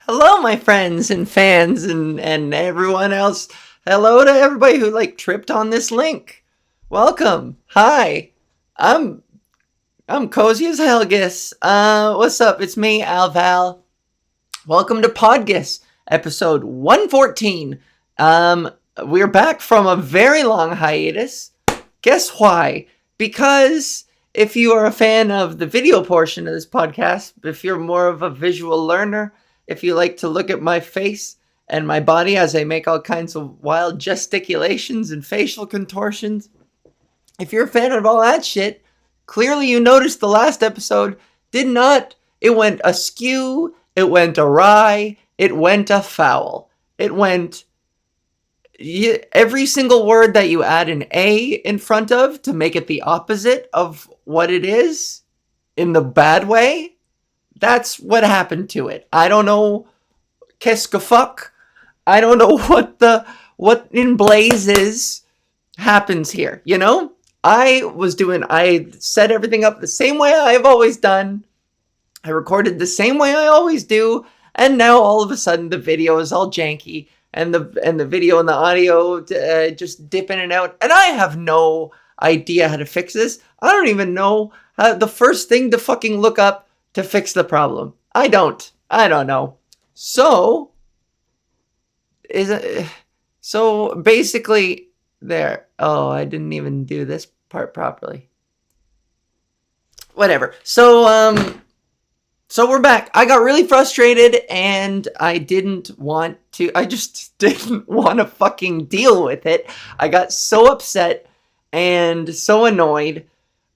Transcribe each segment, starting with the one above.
Hello, my friends and fans and everyone else. Hello to everybody who tripped on this link. Welcome. Hi. I'm cozy as Helgis. What's up? It's me, Alval. Welcome to PodGis, episode 114. We're back from a very long hiatus. Guess why? Because if you are a fan of the video portion of this podcast, if you're more of a visual learner, if you like to look at my face and my body as I make all kinds of wild gesticulations and facial contortions, if you're a fan of all that shit, clearly you noticed the last episode did not. It went askew, it went awry, it went afoul. It went... every single word that you add an A in front of to make it the opposite of what it is, in the bad way, that's what happened to it. I don't know. Qu'est-ce que fuck? I don't know what in blazes happens here, you know? I set everything up the same way I've always done. I recorded the same way I always do. And now all of a sudden the video is all janky. And the video and the audio just dip in and out. And I have no idea how to fix this. I don't even know how the first thing to fucking look up to fix the problem. I don't know. So basically there. Oh, I didn't even do this part properly. Whatever. So we're back. I got really frustrated and I just didn't want to fucking deal with it. I got so upset and so annoyed.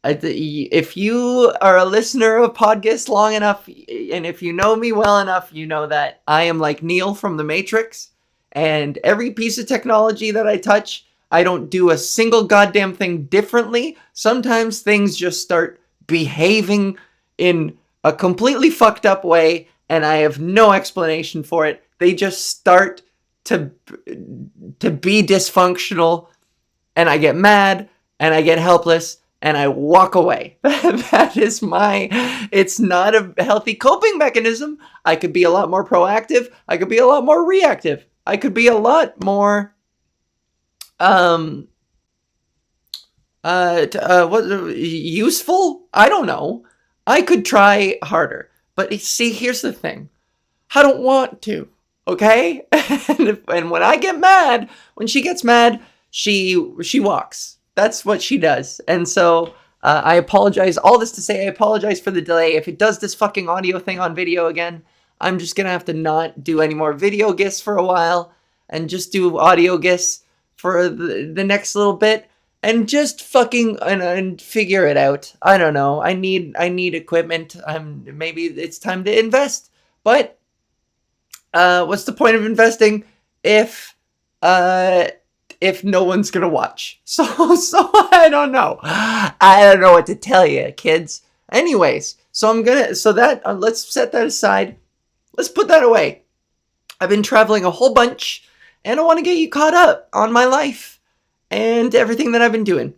If you are a listener of PodGis long enough, and if you know me well enough, you know that I am like Neo from The Matrix, and every piece of technology that I touch, I don't do a single goddamn thing differently. Sometimes things just start behaving in a completely fucked up way, and I have no explanation for it. They just start to be dysfunctional, and I get mad, and I get helpless, and I walk away. It's not a healthy coping mechanism. I could be a lot more proactive. I could be a lot more reactive. I could be a lot more, useful? I don't know. I could try harder. But see, here's the thing. I don't want to, okay? and when I get mad, when she gets mad, she walks. That's what she does. And so I apologize. All this to say, I apologize for the delay. If it does this fucking audio thing on video again, I'm just going to have to not do any more video gifs for a while and just do audio gifs for the next little bit and just fucking and figure it out. I don't know. I need equipment. Maybe it's time to invest. But what's the point of investing if no one's gonna watch? So I don't know. I don't know what to tell you, kids. Anyways, let's set that aside. Let's put that away. I've been traveling a whole bunch, and I want to get you caught up on my life and everything that I've been doing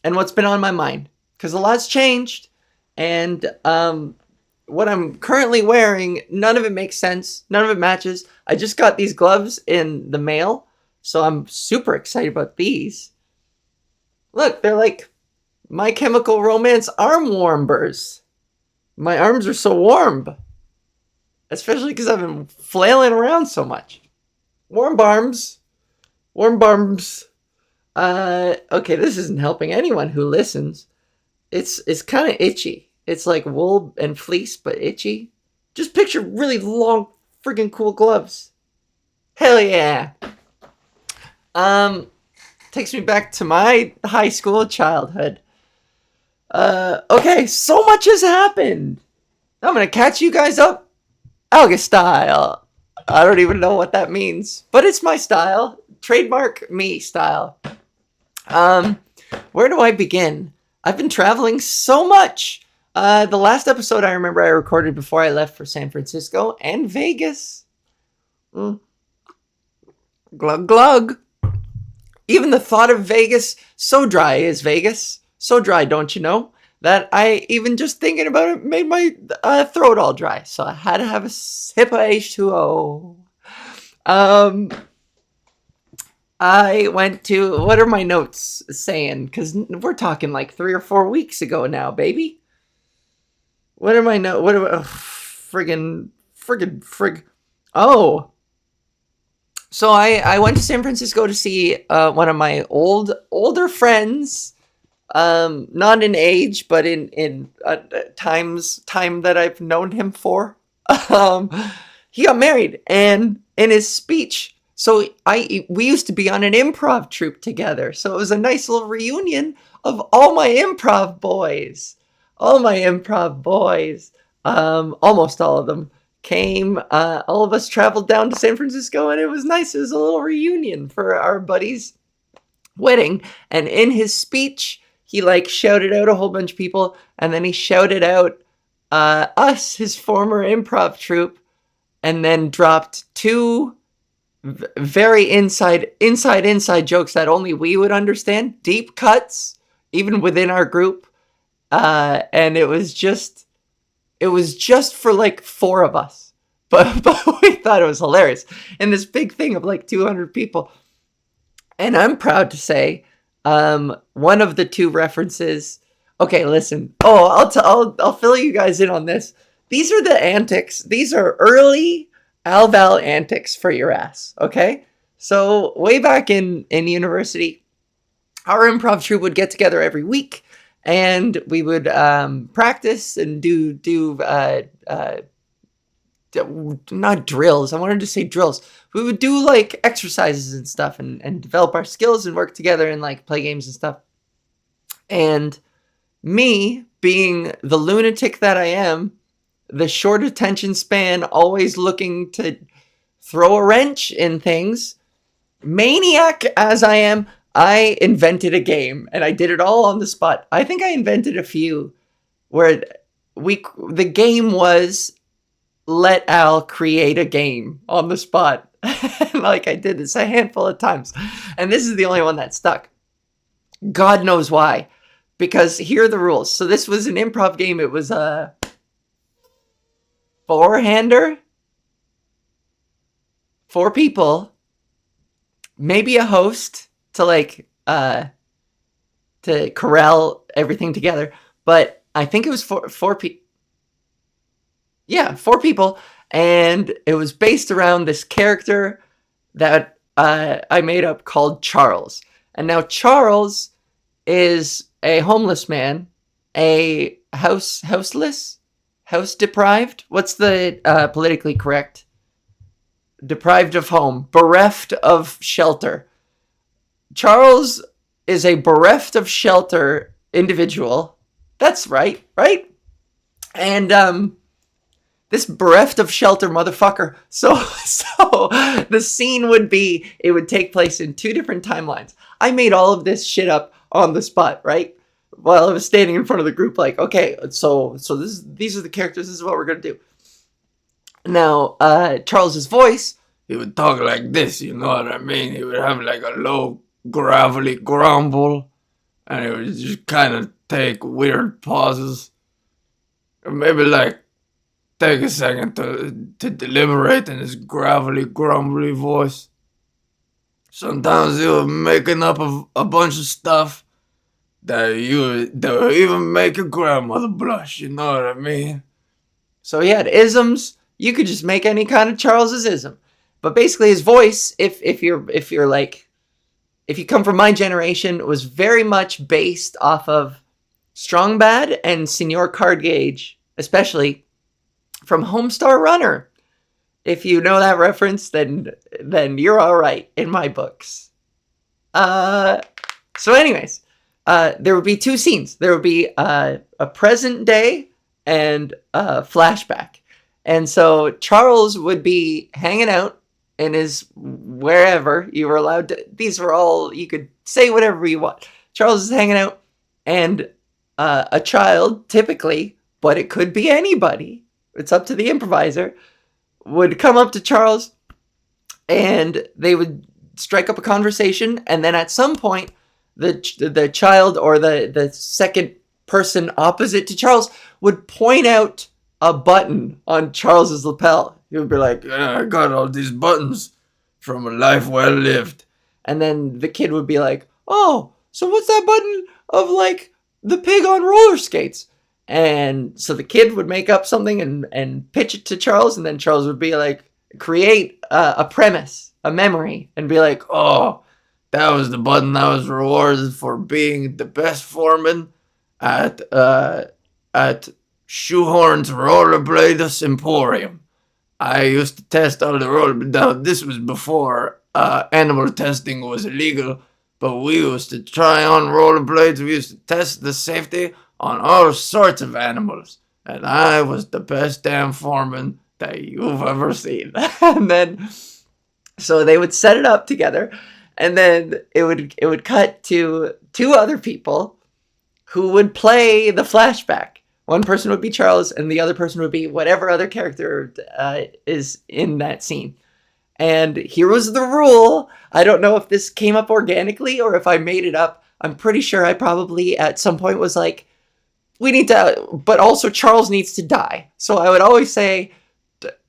and what's been on my mind, because a lot's changed, and what I'm currently wearing, none of it makes sense. None of it matches. I just got these gloves in the mail. So I'm super excited about these. Look, they're like My Chemical Romance arm warmers. My arms are so warm. Especially because I've been flailing around so much. Warm barms. Okay, this isn't helping anyone who listens. It's kind of itchy. It's like wool and fleece, but itchy. Just picture really long, friggin' cool gloves. Hell yeah. Takes me back to my high school childhood. Okay, so much has happened. I'm gonna catch you guys up, Alga style. I don't even know what that means, but it's my style. Trademark me style. Where do I begin? I've been traveling so much. The last episode I remember I recorded before I left for San Francisco and Vegas. Glug glug. Even the thought of Vegas, so dry is Vegas. So dry, don't you know? that I, even just thinking about it, made my throat all dry. So I had to have a sip of H2O. I went to, what are my notes saying? Because we're talking like 3 or 4 weeks ago now, baby. What are my notes? What are, frig. Oh, so I went to San Francisco to see one of my older friends. Not in age, but in time that I've known him for. Um, he got married, and in his speech, so we used to be on an improv troupe together. So it was a nice little reunion of all my improv boys. All my improv boys, almost all of them came. All of us traveled down to San Francisco, and it was nice. It was a little reunion for our buddies' wedding. And in his speech, he like shouted out a whole bunch of people, and then he shouted out us, his former improv troupe, and then dropped two very inside jokes that only we would understand, deep cuts, even within our group. And it was just for like 4 of us, but we thought it was hilarious. And this big thing of like 200 people. And I'm proud to say, one of the 2 references. Okay, listen. Oh, I'll fill you guys in on this. These are the antics. These are early Alval antics for your ass. Okay, so way back in university, our improv troupe would get together every week, and we would practice and do not drills. I wanted to say drills. We would do like exercises and stuff, and develop our skills and work together and like play games and stuff. And me, being the lunatic that I am, the short attention span, always looking to throw a wrench in things, maniac as I am, I invented a game, and I did it all on the spot. I think I invented a few where the game was, let Al create a game on the spot. Like, I did this a handful of times, and this is the only one that stuck. God knows why, because here are the rules. So this was an improv game. It was a 4-hander, 4 people, maybe a host to like to corral everything together. But I think it was four people. Yeah, 4 people, and it was based around this character that I made up called Charles. And now Charles is a homeless man, a house deprived. What's the politically correct? Deprived of home, bereft of shelter. Charles is a bereft of shelter individual. That's right? And this bereft of shelter motherfucker. So the scene would be, it would take place in 2 different timelines. I made all of this shit up on the spot, right? While I was standing in front of the group, like, okay, so these are the characters. This is what we're gonna do. Now, Charles's voice, he would talk like this. You know what I mean? He would have like a low, gravelly grumble, and he would just kind of take weird pauses, or maybe like take a second to deliberate in his gravelly, grumbly voice. Sometimes he was making up a bunch of stuff that would even make your grandmother blush, you know what I mean? So he had isms. You could just make any kind of Charles's ism. But basically his voice, if you're like, if you come from my generation, was very much based off of Strong Bad and Senor Cardgage, especially from Homestar Runner. If you know that reference, then you're all right in my books. So anyways, there would be 2 scenes. There would be a present day and a flashback. And so Charles would be hanging out in his wherever you were allowed to. These were all, you could say whatever you want. Charles is hanging out, and a child, typically, but it could be anybody, it's up to the improviser, would come up to Charles, and they would strike up a conversation, and then at some point, the child or the second person opposite to Charles would point out a button on Charles's lapel. He would be like, "Yeah, I got all these buttons from a life well lived." And then the kid would be like, "Oh, so what's that button of like the pig on roller skates?" And so the kid would make up something and pitch it to Charles, and then Charles would be like, create a premise, a memory, and be like, "Oh, that was the button that was rewarded for being the best foreman at Shoehorn's Rollerblades Emporium. I used to test all the rollerblades. Now, this was before animal testing was illegal, but we used to try on rollerblades. We used to test the safety on all sorts of animals, and I was the best damn foreman that you've ever seen." And then, so they would set it up together, and then it would cut to two other people who would play the flashback. One person would be Charles, and the other person would be whatever other character is in that scene. And here was the rule. I don't know if this came up organically or if I made it up. I'm pretty sure I probably at some point was like, we need to, but also Charles needs to die. So I would always say,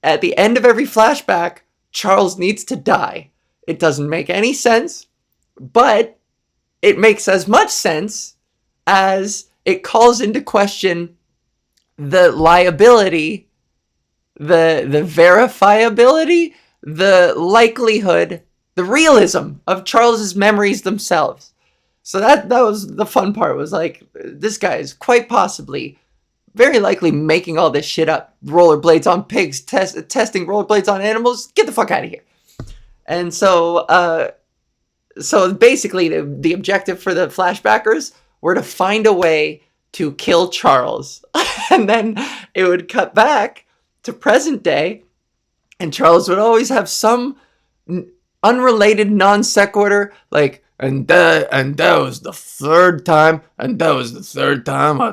at the end of every flashback, Charles needs to die. It doesn't make any sense, but it makes as much sense as it calls into question the liability, the verifiability, the likelihood, the realism of Charles's memories themselves. So that was the fun part, was like, this guy is quite possibly, very likely making all this shit up. Rollerblades on pigs, testing rollerblades on animals. Get the fuck out of here. And so basically the objective for the flashbackers were to find a way to kill Charles. And then it would cut back to present day, and Charles would always have some unrelated non sequitur, like, and that was the third time I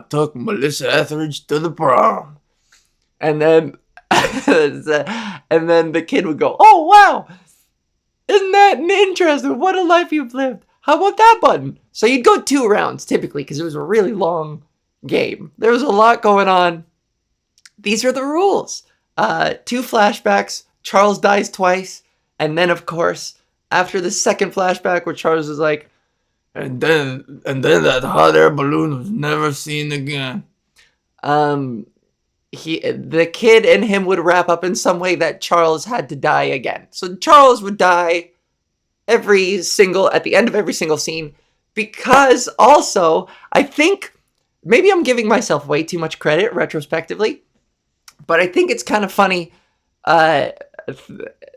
took Melissa Etheridge to the prom. And then and then the kid would go, "Oh wow, isn't that interesting? What a life you've lived. How about that button?" So you'd go 2 rounds typically, because it was a really long game. There was a lot going on. These are the rules. 2 flashbacks. Charles dies twice. And then, of course, after the second flashback where Charles is like, and then that hot air balloon was never seen again. The kid and him would wrap up in some way that Charles had to die again. So Charles would die at the end of every single scene, because also, I think, maybe I'm giving myself way too much credit retrospectively, but I think it's kind of funny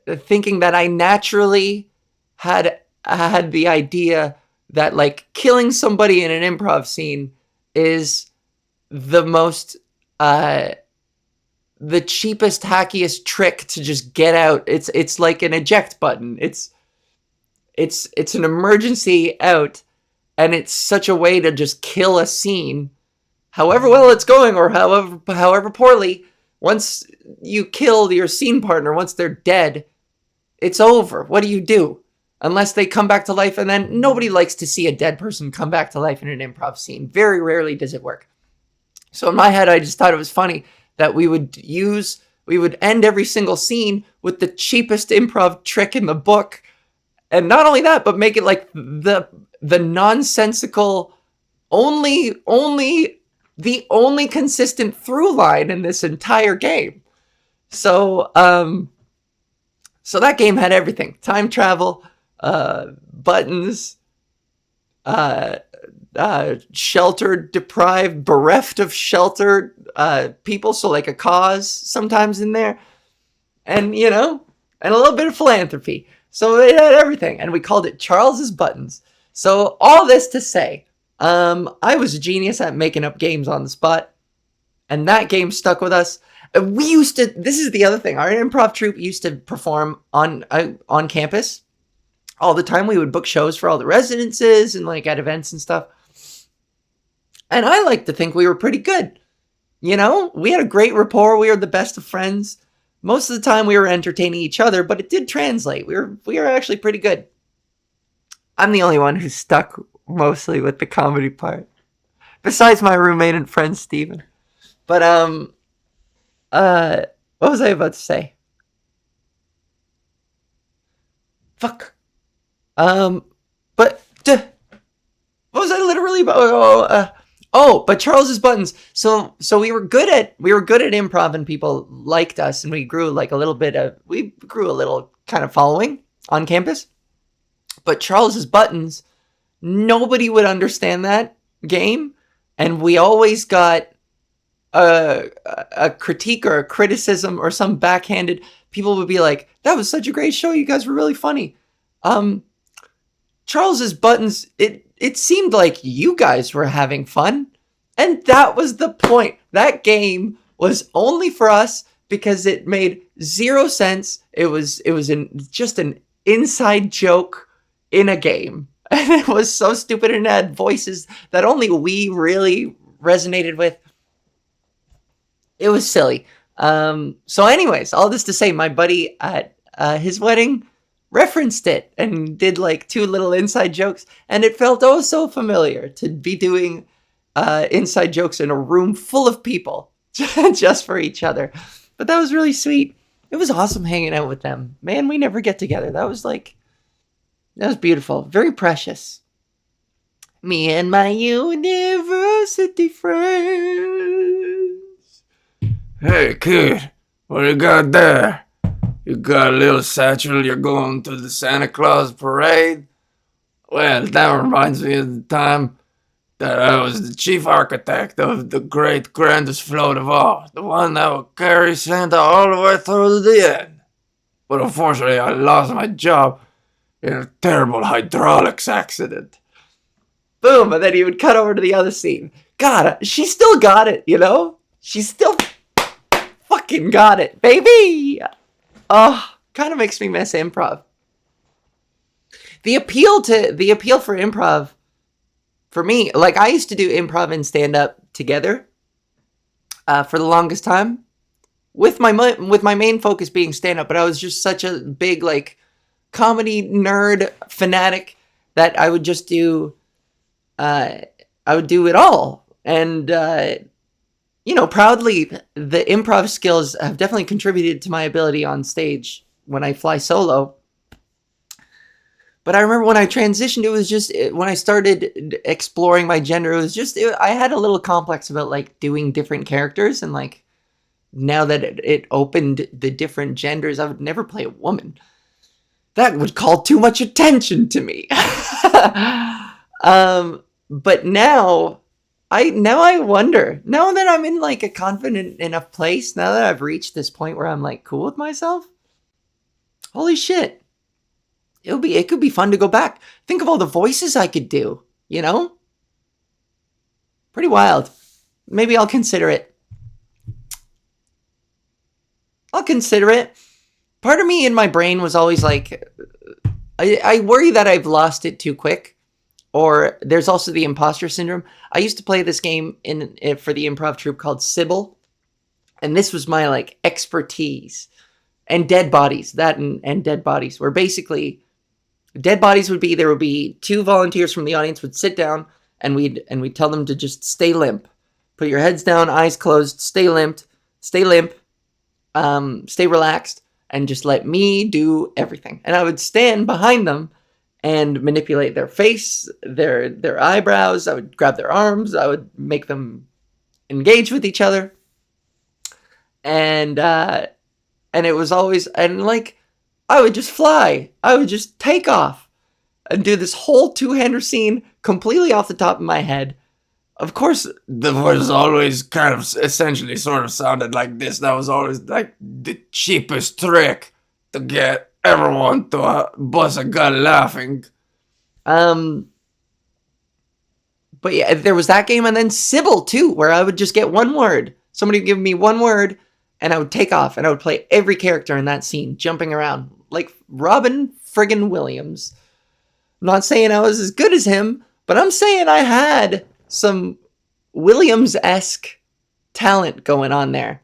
thinking that I naturally had the idea that, like, killing somebody in an improv scene is the most the cheapest, hackiest trick to just get out. It's like an eject button. It's an emergency out, and it's such a way to just kill a scene, however well it's going or however poorly. Once you kill your scene partner, once they're dead, it's over. What do you do? Unless they come back to life, and then nobody likes to see a dead person come back to life in an improv scene. Very rarely does it work. So in my head, I just thought it was funny that we would end every single scene with the cheapest improv trick in the book. And not only that, but make it like the nonsensical, the only consistent through line in this entire game. So that game had everything: time travel, buttons, shelter deprived, bereft of shelter people, so like a cause sometimes in there, and and a little bit of philanthropy. So it had everything, and we called it Charles's Buttons. So all this to say, I was a genius at making up games on the spot, and that game stuck with us. We used to, this is the other thing, our improv troupe used to perform on campus all the time. We would book shows for all the residences and like at events and stuff. And I like to think we were pretty good. We had a great rapport. We were the best of friends. Most of the time we were entertaining each other, but it did translate. We were actually pretty good. I'm the only one who's stuck mostly with the comedy part. Besides my roommate and friend Steven. But what was I about to say? Fuck. Um, but what was I literally about? But Charles's buttons. So we were good at improv, and people liked us, and we grew like a little bit of we grew a little kind of following on campus. But Charles's buttons, nobody would understand that game, and we always got a critique or a criticism or some backhanded. People would be like, "That was such a great show. You guys were really funny." Um, Charles's buttons, it seemed like you guys were having fun. And that was the point. That game was only for us because it made zero sense. Just an inside joke in a game. And it was so stupid, and it had voices that only we really resonated with. It was silly. So anyways, all this to say, my buddy at his wedding referenced it and did like two little inside jokes, and it felt oh so familiar to be doing inside jokes in a room full of people just for each other. But that was really sweet. It was awesome hanging out with them. Man, we never get together. That was beautiful. Very precious. Me and my university friends. Hey, kid, what you got there? You got a little satchel, you're going to the Santa Claus parade? Well, that reminds me of the time that I was the chief architect of the great grandest float of all, the one that would carry Santa all the way through to the end. But unfortunately, I lost my job in a terrible hydraulics accident. Boom, and then he would cut over to the other scene. God, she still got it, you know? She still fucking got it, baby! Oh, kind of makes me miss improv. The appeal for improv, for me, like I used to do improv and stand-up together for the longest time, with my main focus being stand-up, but I was just such a big like comedy nerd fanatic that I would just do it all. And proudly, the improv skills have definitely contributed to my ability on stage when I fly solo. But I remember when I transitioned, it was just when I started exploring my gender, I had a little complex about like doing different characters, and like now that it opened the different genders, I would never play a woman. That would call too much attention to me. But now I wonder, now that I'm in like a confident enough place, now that I've reached this point where I'm like cool with myself, holy shit. It could be fun to go back. Think of all the voices I could do, you know? Pretty wild. Maybe I'll consider it. Part of me in my brain was always like, I worry that I've lost it too quick. Or there's also the imposter syndrome. I used to play this game for the improv troupe called Sybil. And this was my like expertise. And dead bodies, and dead bodies, where basically dead bodies would be two volunteers from the audience would sit down, and we'd tell them to just stay limp. Put your heads down, eyes closed, stay limp, stay relaxed, and just let me do everything. And I would stand behind them and manipulate their face, their eyebrows. I would grab their arms. I would make them engage with each other. And it was always, and like, I would just fly. I would just take off and do this whole two-hander scene completely off the top of my head. Of course, the voice always kind of essentially sort of sounded like this. That was always like the cheapest trick to get everyone to bust a gut laughing. But yeah, there was that game, and then Sybil too, where I would just get one word. Somebody would give me one word, and I would take off, and I would play every character in that scene, jumping around like Robin friggin' Williams. I'm not saying I was as good as him, but I'm saying I had some Williams-esque talent going on there.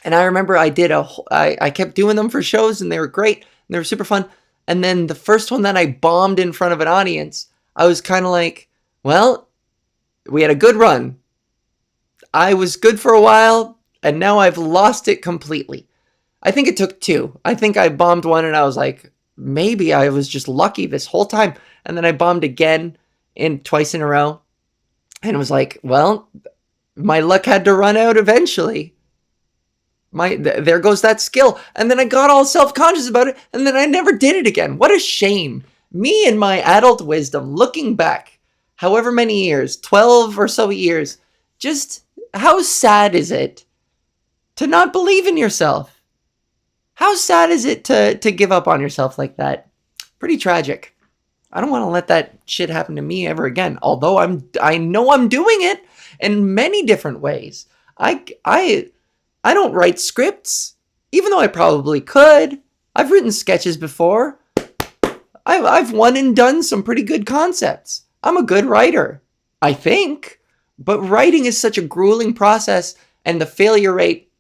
And I remember I kept doing them for shows, and they were great, and they were super fun. And then the first one that I bombed in front of an audience, I was kind of like, well, We had a good run. I was good for a while, and now I've lost it completely. I think it took two. I think I bombed one, and I was like, maybe I was just lucky this whole time. And then I bombed again twice in a row. And it was like, well, my luck had to run out eventually. There goes that skill. And then I got all self-conscious about it, and then I never did it again. What a shame. Me and my adult wisdom, looking back, however many years, 12 or so years, just how sad is it to not believe in yourself? How sad is it to give up on yourself like that? Pretty tragic. I don't want to let that shit happen to me ever again. Although I know I'm doing it in many different ways. I don't write scripts, even though I probably could. I've written sketches before. I've won and done some pretty good concepts. I'm a good writer, I think. But writing is such a grueling process, and the failure rate,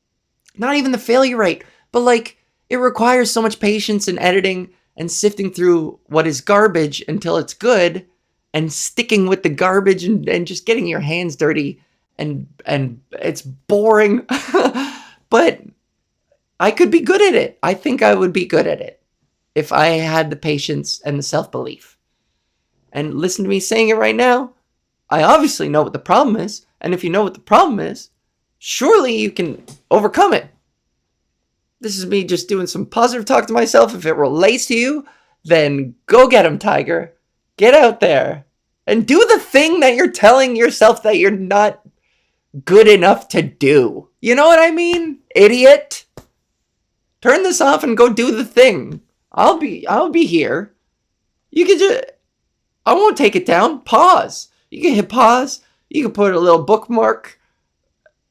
not even the failure rate, but like it requires so much patience and editing and sifting through what is garbage until it's good and sticking with the garbage and just getting your hands dirty and it's boring. But I could be good at it. I think I would be good at it if I had the patience and the self-belief. And listen to me saying it right now. I obviously know what the problem is. And if you know what the problem is, surely you can overcome it. This is me just doing some positive talk to myself. If it relates to you, then go get him, Tiger. Get out there and do the thing that you're telling yourself that you're not good enough to do. You know what I mean? Idiot. Turn this off and go do the thing. I'll be here. You can just, I won't take it down. Pause. You can hit pause. You can put a little bookmark.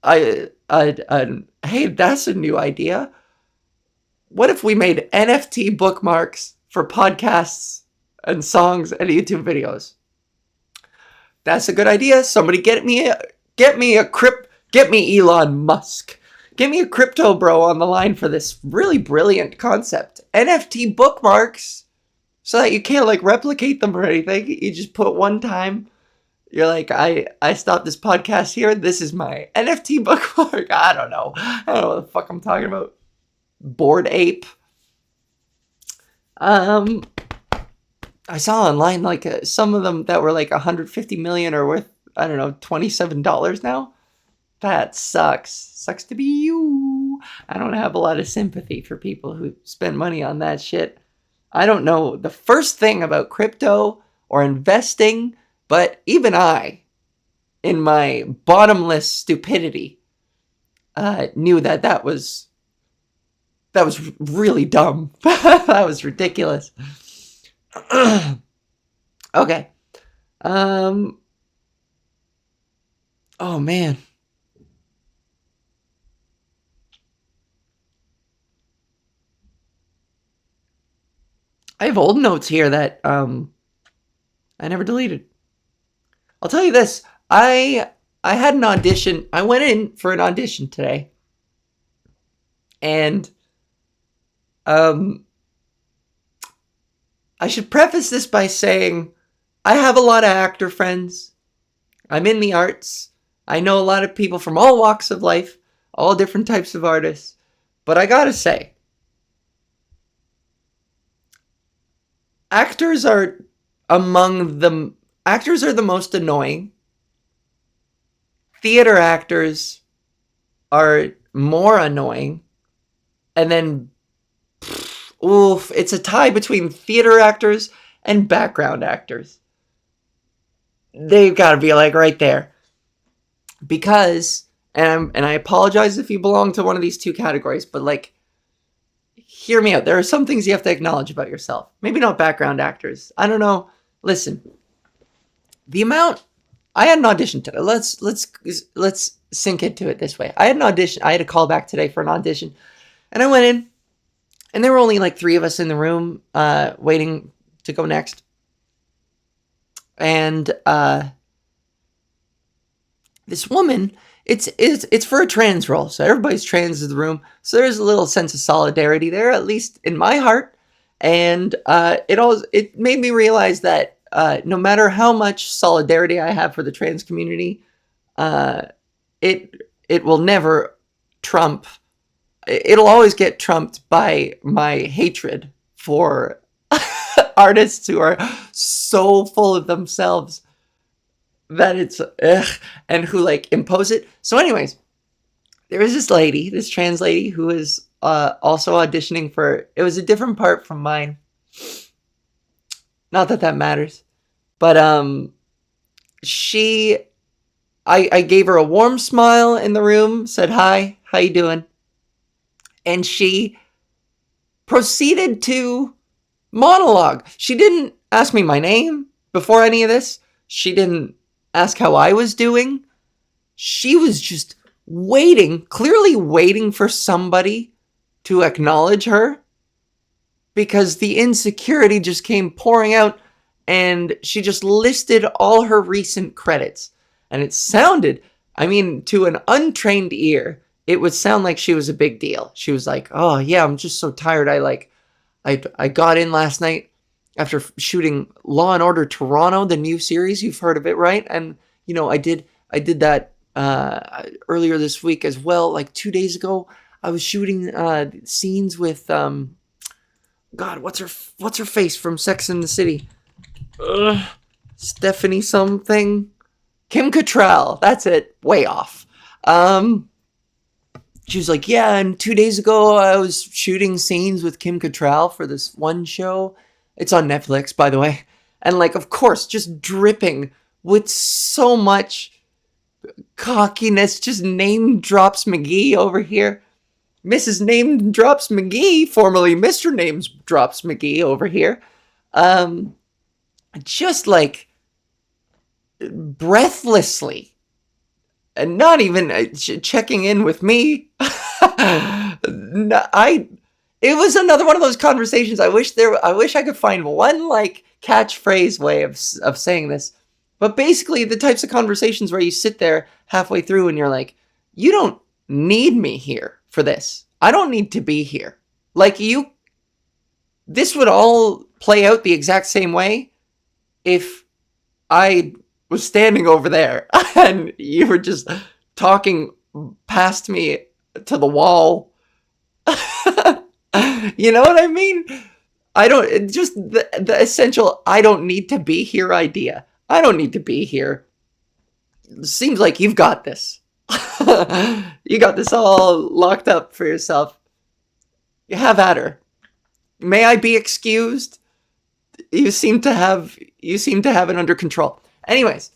Hey, that's a new idea. What if we made NFT bookmarks for podcasts and songs and YouTube videos? That's a good idea. Somebody get me Elon Musk. Get me a crypto bro on the line for this really brilliant concept. NFT bookmarks, so that you can't like replicate them or anything. You just put one time. You're like, I stopped this podcast here. This is my NFT bookmark. I don't know what the fuck I'm talking about. Bored Ape. I saw online like some of them that were like 150 million are worth, I don't know, $27 now. That sucks. Sucks to be you. I don't have a lot of sympathy for people who spend money on that shit. I don't know the first thing about crypto or investing, but even I, in my bottomless stupidity, knew that was really dumb. That was ridiculous. Okay. Oh man. I have old notes here that I never deleted. I'll tell you this. I had an audition. I went in for an audition today. And I should preface this by saying I have a lot of actor friends. I'm in the arts. I know a lot of people from all walks of life, all different types of artists. But I gotta say, actors are the most annoying. Theater actors are more annoying. And then, it's a tie between theater actors and background actors. They've got to be like right there. Because, and I apologize if you belong to one of these two categories, but like, hear me out. There are some things you have to acknowledge about yourself. Maybe not background actors. I don't know. Listen, I had an audition today. Let's sink into it this way. I had an audition. I had a call back today for an audition, and I went in, and there were only like 3 of us in the room, waiting to go next. And this woman, it's for a trans role, so everybody's trans in the room. So there's a little sense of solidarity there, at least in my heart. And it made me realize that no matter how much solidarity I have for the trans community, uh, it will never trump. It'll always get trumped by my hatred for artists who are so full of themselves that it's ugh, and who like impose it. So, anyways, there was this lady, this trans lady, who was also auditioning for. It was a different part from mine. Not that that matters, but she, I gave her a warm smile in the room, said hi, how you doing, and she proceeded to monologue. She didn't ask me my name before any of this. She didn't ask how I was doing. She was just waiting, clearly waiting for somebody to acknowledge her because the insecurity just came pouring out, and she just listed all her recent credits. And it sounded, I mean, to an untrained ear, it would sound like she was a big deal. She was like, "Oh yeah, I'm just so tired. I got in last night after shooting Law and Order Toronto, the new series. You've heard of it, right? And I did that earlier this week as well. Like 2 days ago, I was shooting scenes with God, what's her face from Sex and the City? Stephanie something, Kim Cattrall. That's it. Way off. She was like, yeah, and 2 days ago I was shooting scenes with Kim Cattrall for this one show. It's on Netflix, by the way. And like, of course, just dripping with so much cockiness, just name drops McGee over here. Mrs. Name Drops McGee, formerly Mr. Name Drops McGee over here. Just like breathlessly, and not even checking in with me. It was another one of those conversations. I wish I could find one like catchphrase way of saying this. But basically the types of conversations where you sit there halfway through and you're like, you don't need me here for this. I don't need to be here. Like this would all play out the exact same way if I was standing over there and you were just talking past me to the wall. You know what I mean? I don't, just the essential I don't need to be here idea. I don't need to be here. Seems like you've got this. You got this all locked up for yourself. You have at her. May I be excused? You seem to have it under control. Anyways,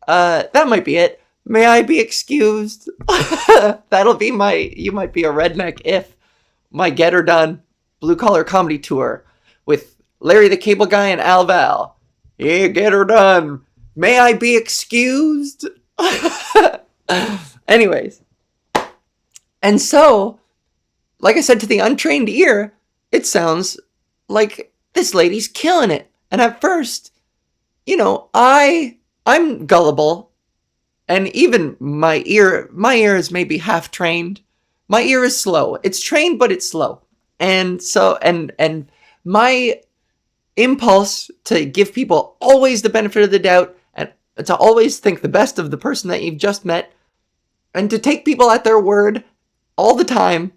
that might be it. May I be excused? That'll be you might be a redneck if my Get Her Done Blue Collar Comedy Tour with Larry the Cable Guy and Al Val. Yeah, get her done. May I be excused? Anyways. And so, like I said, to the untrained ear, it sounds like this lady's killing it. And at first, I'm gullible. And even my ear is maybe half trained. My ear is slow. It's trained, but it's slow. And so, and my impulse to give people always the benefit of the doubt and to always think the best of the person that you've just met and to take people at their word all the time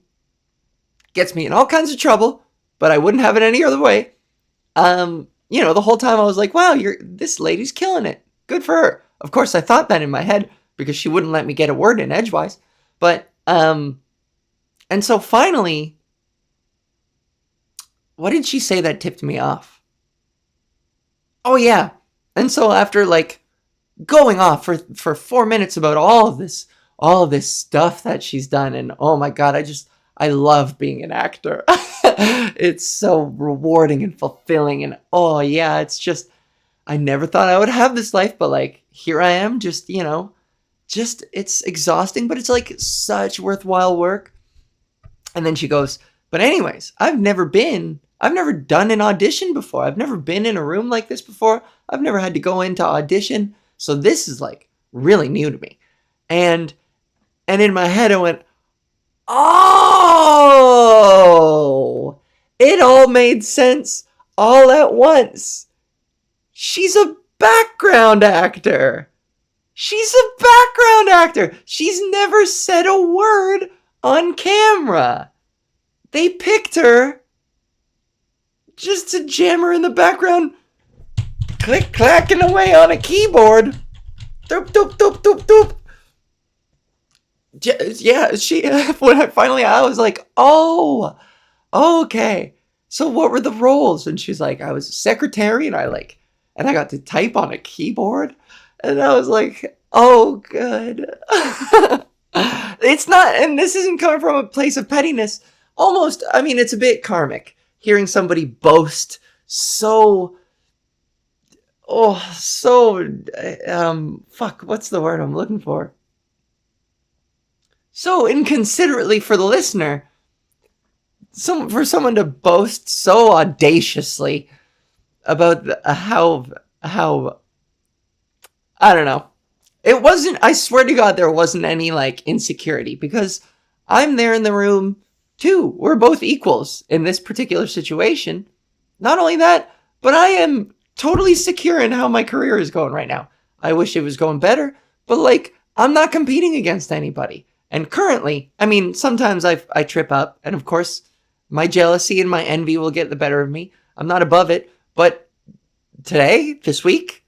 gets me in all kinds of trouble, but I wouldn't have it any other way. The whole time I was like, wow, this lady's killing it. Good for her. Of course, I thought that in my head because she wouldn't let me get a word in edgewise. But, and so finally, what did she say that tipped me off? Oh, yeah. And so after like going off for 4 minutes about all of this stuff that she's done, and oh my God, I love being an actor. It's so rewarding and fulfilling. And oh yeah, it's just, I never thought I would have this life, but like, here I am, just it's exhausting, but it's like such worthwhile work. And then she goes, but anyways, I've never done an audition before. I've never been in a room like this before. I've never had to go into audition. So this is like really new to me. And in my head, I went, oh, it all made sense all at once. She's a background actor. She's a background actor. She's never said a word on camera. They picked her just to jam her in the background, click clacking away on a keyboard. Doop doop doop doop doop. Yeah, when I was like, oh, okay. So what were the roles? And she's like, I was a secretary, and I got to type on a keyboard, and I was like, oh, good. It's not, and this isn't coming from a place of pettiness. Almost, I mean, it's a bit karmic hearing somebody boast so, fuck, what's the word I'm looking for? So inconsiderately for the listener, for someone to boast so audaciously about how I don't know. It wasn't, I swear to God, there wasn't any like insecurity, because I'm there in the room too. We're both equals in this particular situation. Not only that, but I am totally secure in how my career is going right now. I wish it was going better, but like, I'm not competing against anybody. And currently, I mean, sometimes I trip up, and of course, my jealousy and my envy will get the better of me. I'm not above it, but today, this week,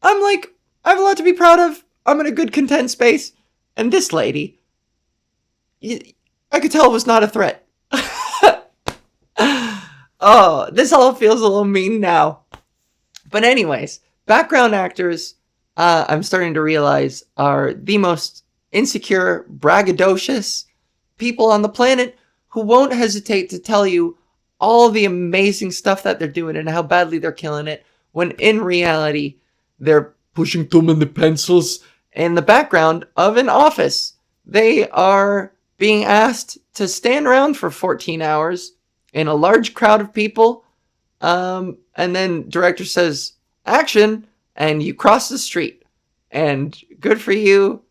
I'm like, I have a lot to be proud of. I'm in a good, content space. And this lady, I could tell was not a threat. Oh, this all feels a little mean now. But anyways, background actors, I'm starting to realize, are the most insecure, braggadocious people on the planet, who won't hesitate to tell you all the amazing stuff that they're doing and how badly they're killing it, when in reality, they're pushing too many pencils in the background of an office. They are being asked to stand around for 14 hours in a large crowd of people, and then director says, action, and you cross the street. And good for you.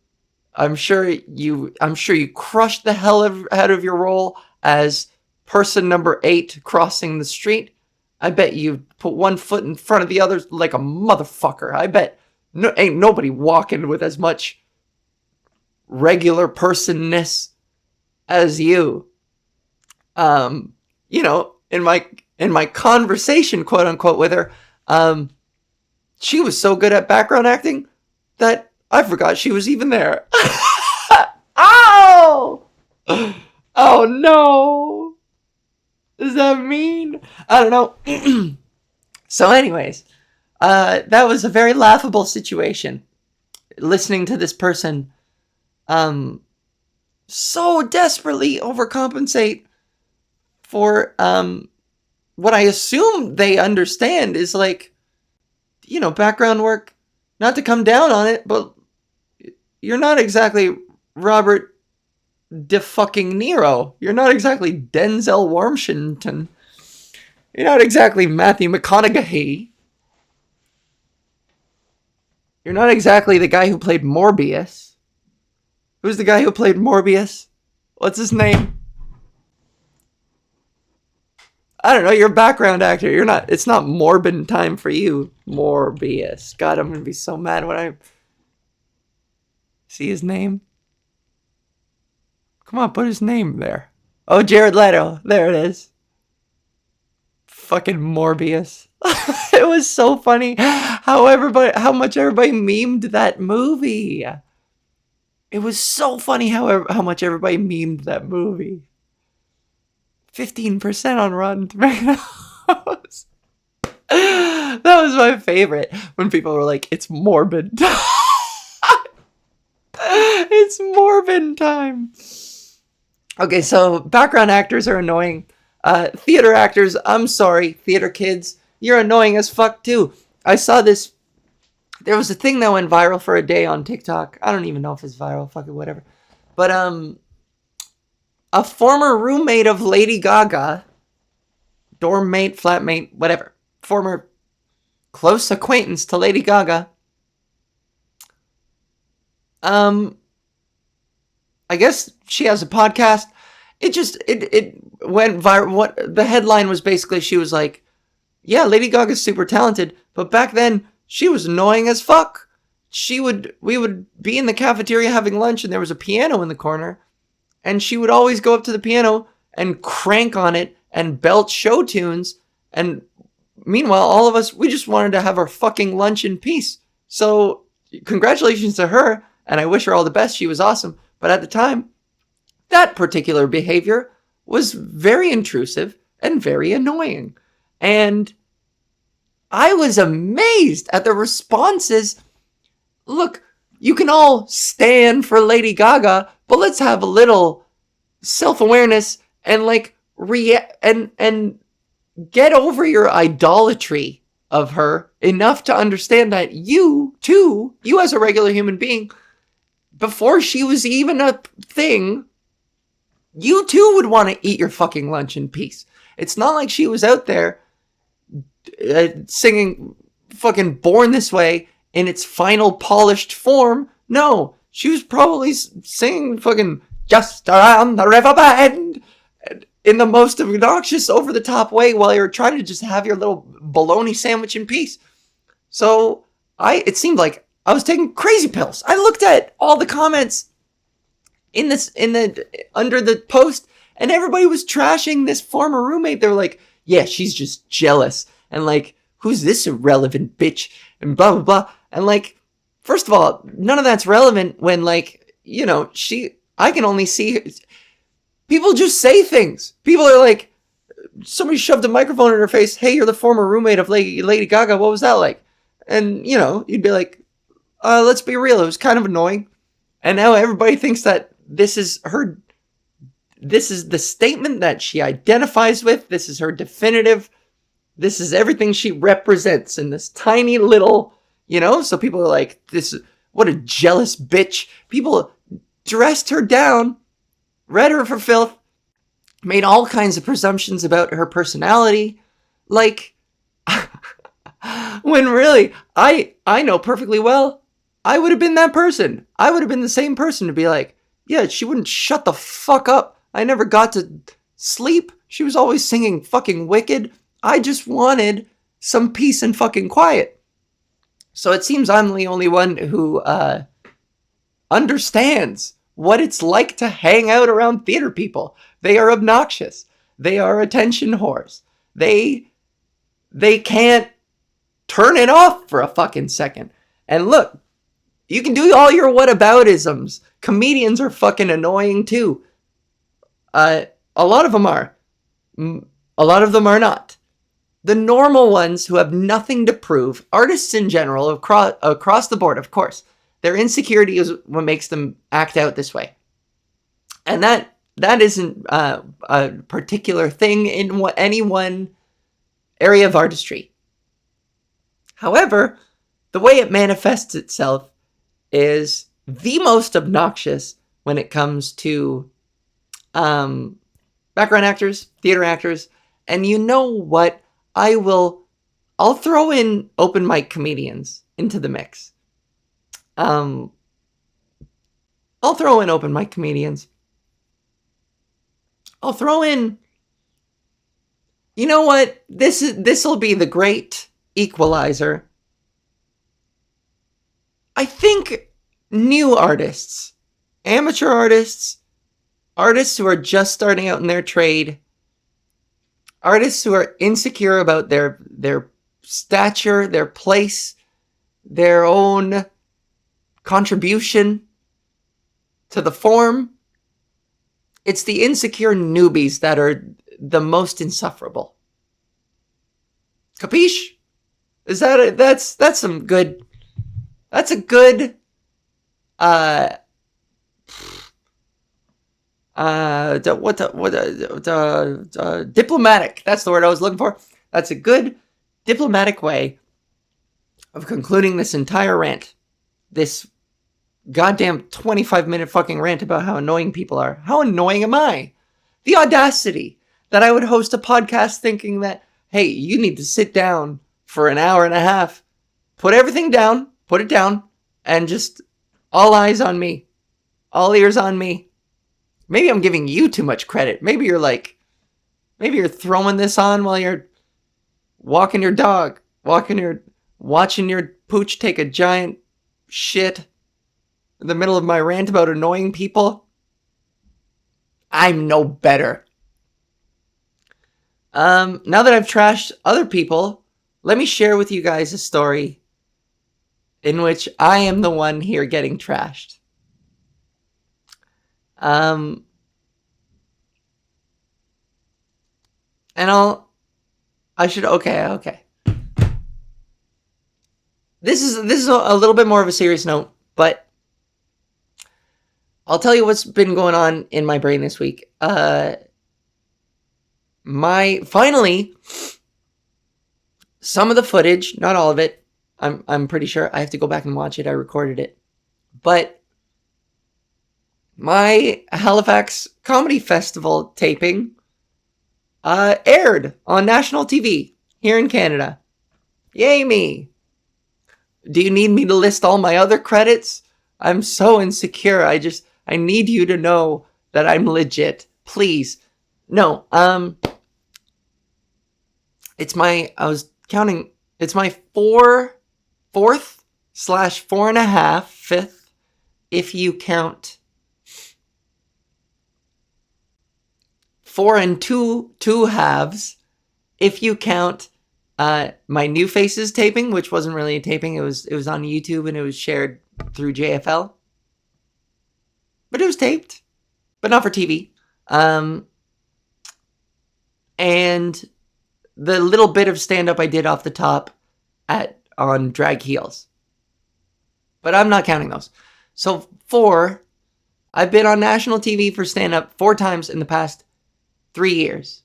I'm sure you crushed the hell out of your role as person number 8 crossing the street. I bet you put one foot in front of the other like a motherfucker. I bet ain't nobody walking with as much regular personness as you. You know, in my conversation, quote unquote, with her, she was so good at background acting that I forgot she was even there. Ow! Oh no! Does that mean? I don't know. So anyways, that was a very laughable situation. Listening to this person so desperately overcompensate for what I assume they understand is like, you know, background work. Not to come down on it, but you're not exactly Robert De fucking Niro. You're not exactly Denzel Washington. You're not exactly Matthew McConaughey. You're not exactly the guy who played Morbius. Who's the guy who played Morbius? What's his name? I don't know. You're a background actor. You're not. It's not Morbin time for you. Morbius. God, I'm gonna be so mad when I see his name. Come on, put his name there. Oh, Jared Leto. There it is. Fucking Morbius. It was so funny how much everybody memed that movie. It was so funny how much everybody memed that movie. 15% on Rotten Tomatoes. That was my favorite, when people were like, it's morbid. It's morbid time. Okay, so background actors are annoying. Theater actors, I'm sorry, theater kids, you're annoying as fuck too. I saw this. There was a thing that went viral for a day on TikTok. I don't even know if it's viral, fuck it, whatever. But a former roommate of Lady Gaga, dorm mate, flatmate, whatever, former close acquaintance to Lady Gaga, I guess she has a podcast. It went viral. What the headline was basically, she was like, yeah, Lady Gaga's super talented, but back then she was annoying as fuck. We would be in the cafeteria having lunch and there was a piano in the corner, and she would always go up to the piano and crank on it and belt show tunes, and meanwhile all of us, we just wanted to have our fucking lunch in peace. So congratulations to her, and I wish her all the best. She was awesome. But at the time, that particular behavior was very intrusive and very annoying. And I was amazed at the responses. Look, you can all stand for Lady Gaga, but let's have a little self-awareness and like and get over your idolatry of her enough to understand that you too, you as a regular human being, before she was even a thing, you too would want to eat your fucking lunch in peace. It's not like she was out there singing fucking Born This Way in its final polished form. No, she was probably singing fucking Just Around the River Bend in the most obnoxious, over-the-top way while you're trying to just have your little bologna sandwich in peace. So it seemed like I was taking crazy pills. I looked at all the comments under the post, and everybody was trashing this former roommate. They were like, yeah, she's just jealous, and like, who's this irrelevant bitch, and blah blah blah. And like, first of all, none of that's relevant when, like, you know, I can only see people just say things. People are like, somebody shoved a microphone in her face. Hey, you're the former roommate of Lady Gaga. What was that like? And, you know, you'd be like, let's be real. It was kind of annoying. And now everybody thinks that this is the statement that she identifies with. This is her definitive. This is everything she represents in this tiny little, you know? So people are like, what a jealous bitch. People dressed her down, read her for filth, made all kinds of presumptions about her personality. Like, when really, I know perfectly well, I would have been that person. I would have been the same person to be like, yeah, she wouldn't shut the fuck up. I never got to sleep. She was always singing fucking Wicked. I just wanted some peace and fucking quiet. So it seems I'm the only one who understands what it's like to hang out around theater people. They are obnoxious. They are attention whores. They can't turn it off for a fucking second. And look, you can do all your whataboutisms. Comedians are fucking annoying too. A lot of them are. A lot of them are not. The normal ones who have nothing to prove, artists in general, across the board, of course, their insecurity is what makes them act out this way. And that isn't a particular thing in any one area of artistry. However, the way it manifests itself is the most obnoxious when it comes to background actors, theater actors, and you know what? I'll throw in open mic comedians into the mix. I'll throw in open mic comedians. I'll throw in, you know what? This'll be the great equalizer. I think new artists, amateur artists, artists who are just starting out in their trade, artists who are insecure about their stature, their place, their own contribution to the form. It's the insecure newbies that are the most insufferable. Capiche? Is that that's some good? That's a good. Diplomatic. That's the word I was looking for. That's a good diplomatic way of concluding this entire rant. This goddamn 25-minute fucking rant about how annoying people are. How annoying am I? The audacity that I would host a podcast thinking that, hey, you need to sit down for an hour and a half, put everything down, put it down, and just all eyes on me. All ears on me. Maybe I'm giving you too much credit. Maybe you're throwing this on while walking your dog, watching your pooch take a giant shit in the middle of my rant about annoying people. I'm no better. Now that I've trashed other people, let me share with you guys a story in which I am the one here getting trashed. Um, and okay. This is a little bit more of a serious note, but I'll tell you what's been going on in my brain this week. Finally, some of the footage, not all of it. I'm pretty sure I have to go back and watch it. I recorded it, but my Halifax Comedy Festival taping aired on national TV here in Canada. Yay me! Do you need me to list all my other credits? I'm so insecure. I need you to know that I'm legit. Please. No, I was counting, it's my fourth slash 4.5 fifth, if you count 4 and 2 halves, if you count my New Faces taping, which wasn't really a taping. It was on YouTube and it was shared through JFL. But it was taped, but not for TV. And the little bit of stand-up I did off the top on Drag Heels. But I'm not counting those. So I've been on national TV for stand-up 4 times in the past 3 years.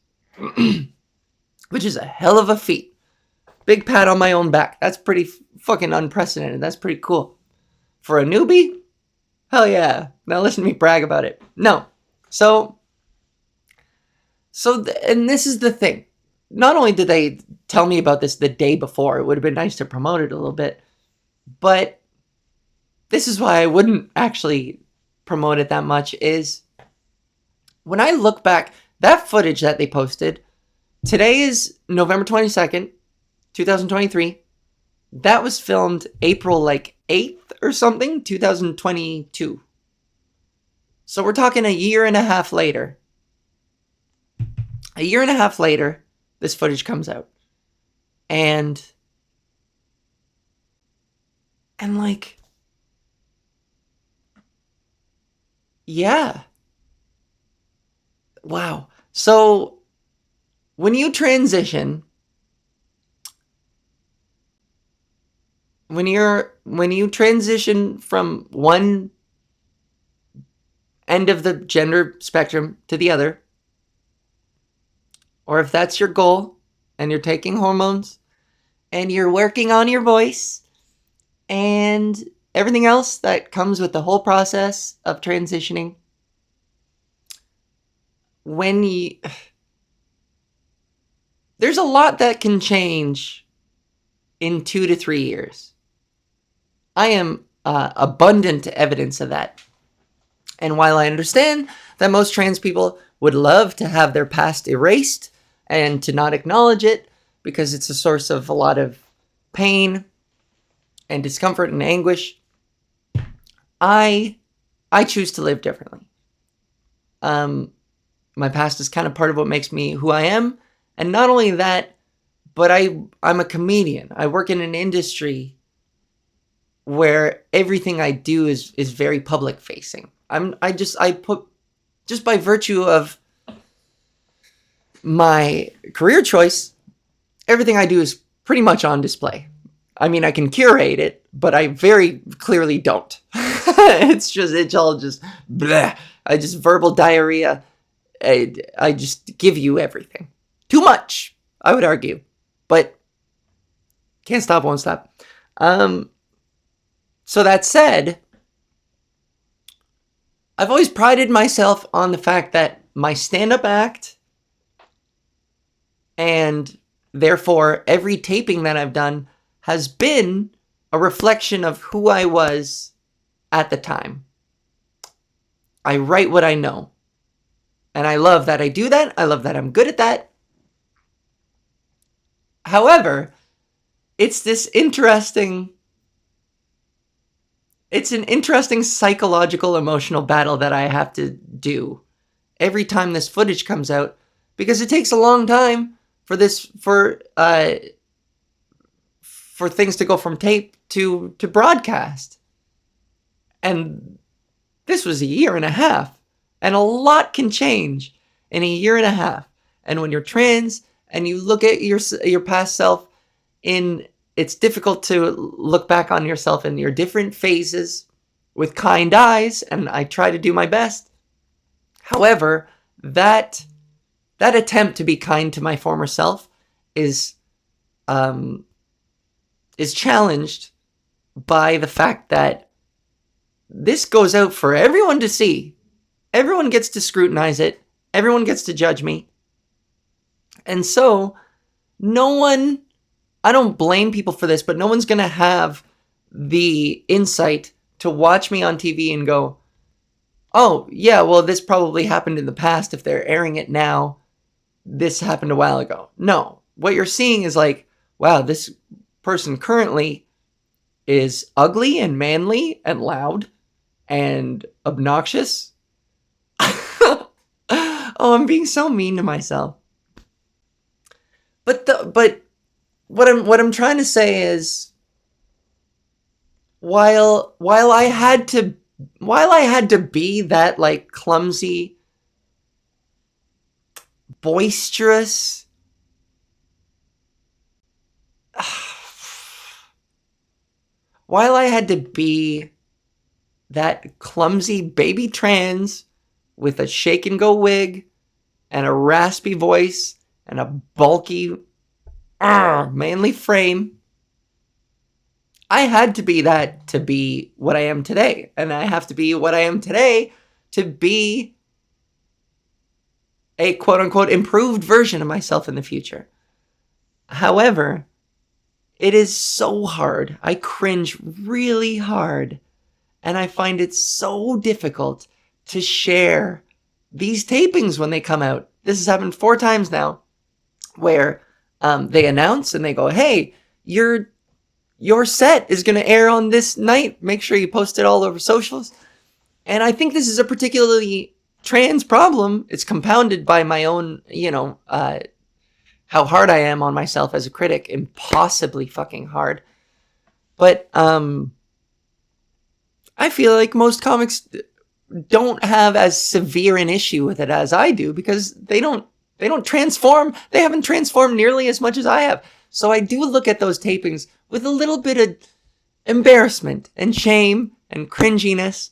Which is a hell of a feat. Big pat on my own back. That's pretty fucking unprecedented. That's pretty cool. For a newbie? Hell yeah. Now listen to me brag about it. No. And this is the thing. Not only did they tell me about this the day before, it would have been nice to promote it a little bit, but this is why I wouldn't actually promote it that much, is when I look back, that footage that they posted, today is November 22nd, 2023. That was filmed April 8th or something, 2022. So we're talking a year and a half later. A year and a half later, this footage comes out. And yeah. Wow. So when you transition, when you transition from one end of the gender spectrum to the other, or if that's your goal and you're taking hormones and you're working on your voice and everything else that comes with the whole process of transitioning, there's a lot that can change in 2 to 3 years. I am abundant evidence of that. And while I understand that most trans people would love to have their past erased and to not acknowledge it because it's a source of a lot of pain and discomfort and anguish, I choose to live differently. My past is kind of part of what makes me who I am. And not only that, but I'm a comedian. I work in an industry where everything I do is very public facing. Just by virtue of my career choice, everything I do is pretty much on display. I mean, I can curate it, but I very clearly don't. It's all just bleh. I just verbal diarrhea. I just give you everything. Too much, I would argue. But can't stop, won't stop. So that said, I've always prided myself on the fact that my stand-up act, and therefore every taping that I've done, has been a reflection of who I was at the time. I write what I know. And I love that I do that. I love that I'm good at that. However, it's an interesting psychological emotional battle that I have to do every time this footage comes out, because it takes a long time for things to go from tape to broadcast. And this was a year and a half, and a lot can change in a year and a half. And when you're trans and you look at your past self, it's difficult to look back on yourself in your different phases with kind eyes, and I try to do my best. However, that attempt to be kind to my former self is challenged by the fact that this goes out for everyone to see. Everyone gets to scrutinize it. Everyone gets to judge me. And so, I don't blame people for this, but no one's going to have the insight to watch me on TV and go, oh, yeah, well, this probably happened in the past. If they're airing it now, this happened a while ago. No. What you're seeing is like, wow, this person currently is ugly and manly and loud and obnoxious. Oh, I'm being so mean to myself. But what I'm trying to say is, while I had to be that like clumsy, boisterous, while I had to be that clumsy baby trans with a shake and go wig and a raspy voice and a bulky, manly frame, I had to be that to be what I am today. And I have to be what I am today to be a quote unquote improved version of myself in the future. However, it is so hard. I cringe really hard. And I find it so difficult to share these tapings when they come out. This has happened 4 times now, where they announce and they go, hey, your set is going to air on this night. Make sure you post it all over socials. And I think this is a particularly trans problem. It's compounded by my own, how hard I am on myself as a critic. Impossibly fucking hard. But I feel like most comics don't have as severe an issue with it as I do, because they don't transform. They haven't transformed nearly as much as I have. So I do look at those tapings with a little bit of embarrassment and shame and cringiness.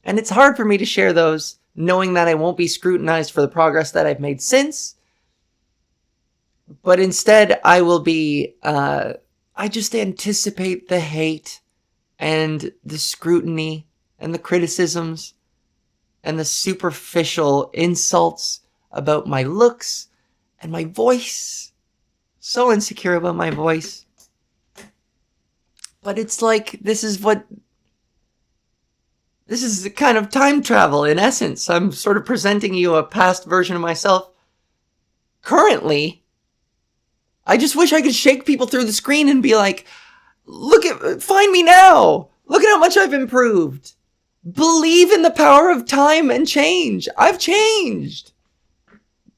And it's hard for me to share those, knowing that I won't be scrutinized for the progress that I've made since. But instead, I will be, I just anticipate the hate and the scrutiny and the criticisms and the superficial insults about my looks and my voice. So insecure about my voice. But it's like, this is the kind of time travel in essence. I'm sort of presenting you a past version of myself currently. I just wish I could shake people through the screen and be like, find me now. Look at how much I've improved. Believe in the power of time and change. I've changed.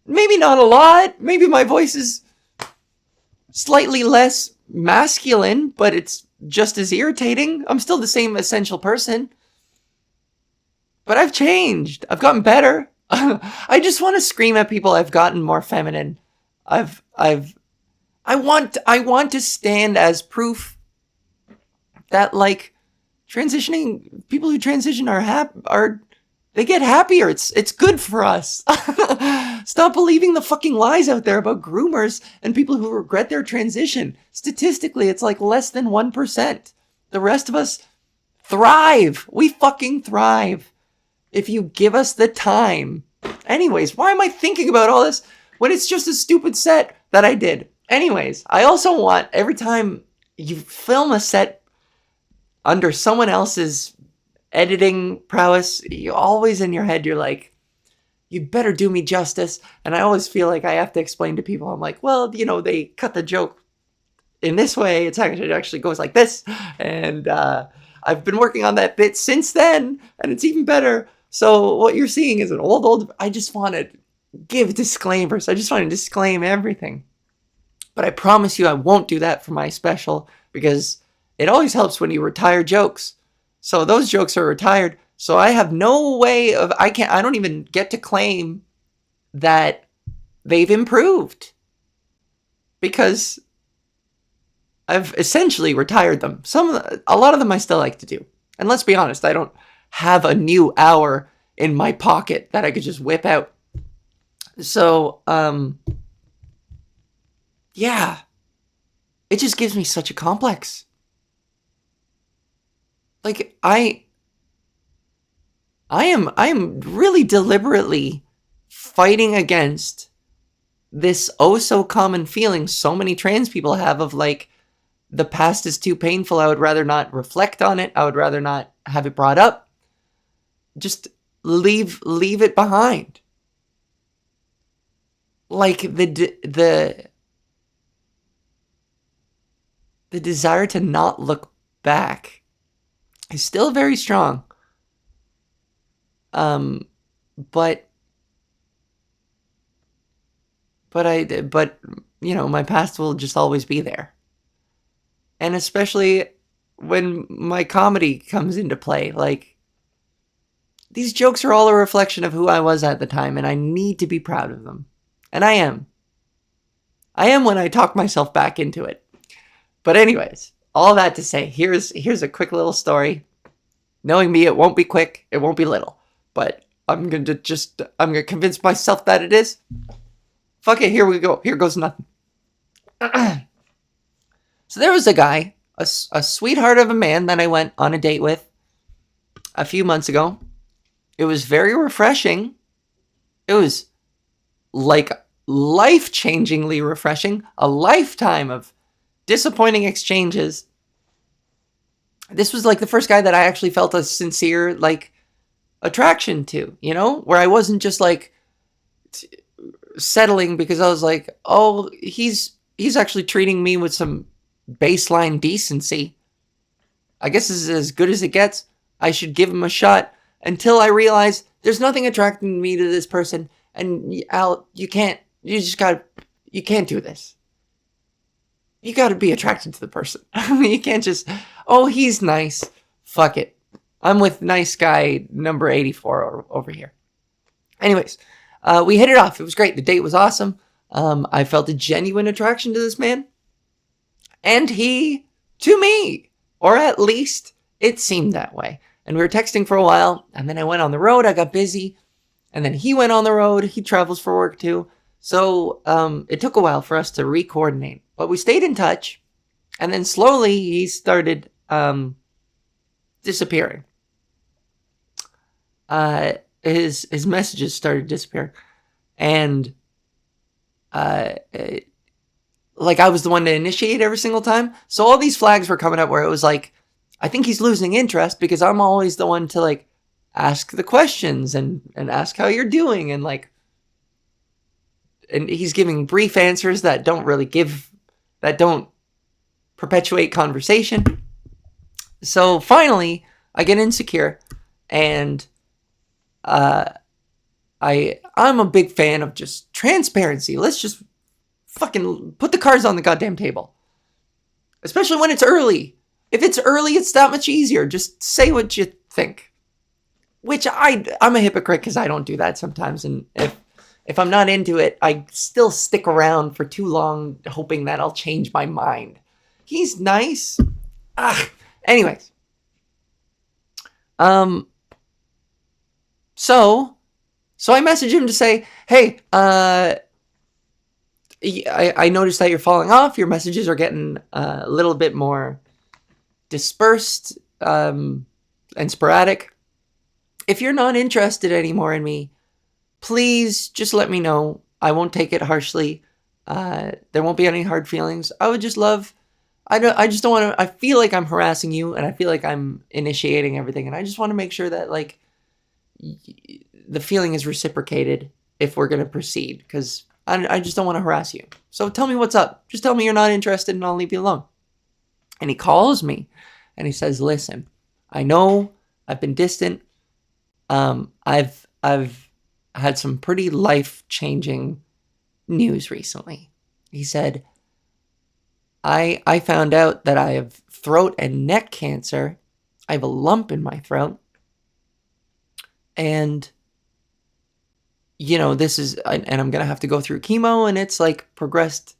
Maybe not a lot. Maybe my voice is slightly less masculine, but it's just as irritating. I'm still the same essential person. But I've changed. I've gotten better. I just want to scream at people. I've gotten more feminine. I want to stand as proof that, like, people who transition they get happier. It's good for us. Stop believing the fucking lies out there about groomers and people who regret their transition. Statistically, it's like less than 1%. The rest of us thrive. We fucking thrive if you give us the time. Anyways, why am I thinking about all this when it's just a stupid set that I did? Anyways, I also want, every time you film a set under someone else's editing prowess, you always in your head, you're like, you better do me justice. And I always feel like I have to explain to people, I'm like, well, they cut the joke in this way. It actually goes like this. And I've been working on that bit since then, and it's even better. So what you're seeing is an old. I just want to give disclaimers. I just want to disclaim everything. But I promise you I won't do that for my special, because it always helps when you retire jokes. So those jokes are retired. So I have no way of, I don't even get to claim that they've improved, because I've essentially retired them. A lot of them I still like to do. And let's be honest, I don't have a new hour in my pocket that I could just whip out. So, yeah, it just gives me such a complex. Like, I am really deliberately fighting against this oh so common feeling so many trans people have of like, the past is too painful. I would rather not reflect on it. I would rather not have it brought up. Just leave it behind. Like the desire to not look back is still very strong. But you know, my past will just always be there. And especially when my comedy comes into play, like, these jokes are all a reflection of who I was at the time, and I need to be proud of them. And I am. I am when I talk myself back into it. But anyways, all that to say, here's a quick little story. Knowing me, it won't be quick, it won't be little. But I'm gonna convince myself that it is. Fuck it, here we go. Here goes nothing. So there was a guy, a sweetheart of a man that I went on a date with a few months ago. It was very refreshing. It was like life-changingly refreshing. A lifetime of disappointing exchanges. This was like the first guy that I actually felt a sincere, like, attraction to, you know? Where I wasn't just like settling because I was like, oh, he's actually treating me with some baseline decency. I guess this is as good as it gets. I should give him a shot, until I realize there's nothing attracting me to this person. And Al, you can't do this. You gotta be attracted to the person. You can't just, oh, he's nice. Fuck it. I'm with nice guy number 84 over here. Anyways, we hit it off. It was great. The date was awesome. I felt a genuine attraction to this man. And he to me. Or at least it seemed that way. And we were texting for a while. And then I went on the road. I got busy. And then he went on the road. He travels for work too. So it took a while for us to re-coordinate. But we stayed in touch. And then slowly he started disappearing. His messages started disappearing. And like I was the one to initiate every single time. So all these flags were coming up where it was like, I think he's losing interest because I'm always the one to like ask the questions and ask how you're doing. And like, and he's giving brief answers that don't perpetuate conversation. So finally I get insecure, and I'm a big fan of just transparency. Let's just fucking put the cards on the goddamn table. Especially when it's early. If it's early, it's that much easier. Just say what you think. Which I'm a hypocrite because I don't do that sometimes. And if I'm not into it, I still stick around for too long hoping that I'll change my mind. He's nice. Anyways. So I messaged him to say, hey, I noticed that you're falling off. Your messages are getting a little bit more dispersed and sporadic. If you're not interested anymore in me, please just let me know. I won't take it harshly. There won't be any hard feelings. I would just love... I just don't want to... I feel like I'm harassing you, and I feel like I'm initiating everything, and I just want to make sure that, like, the feeling is reciprocated if we're going to proceed, because I just don't want to harass you. So tell me what's up. Just tell me you're not interested and I'll leave you alone. And he calls me and he says, listen, I know I've been distant. I've had some pretty life-changing news recently. He said, I found out that I have throat and neck cancer. I have a lump in my throat. And, this is, and I'm going to have to go through chemo, and it's like progressed,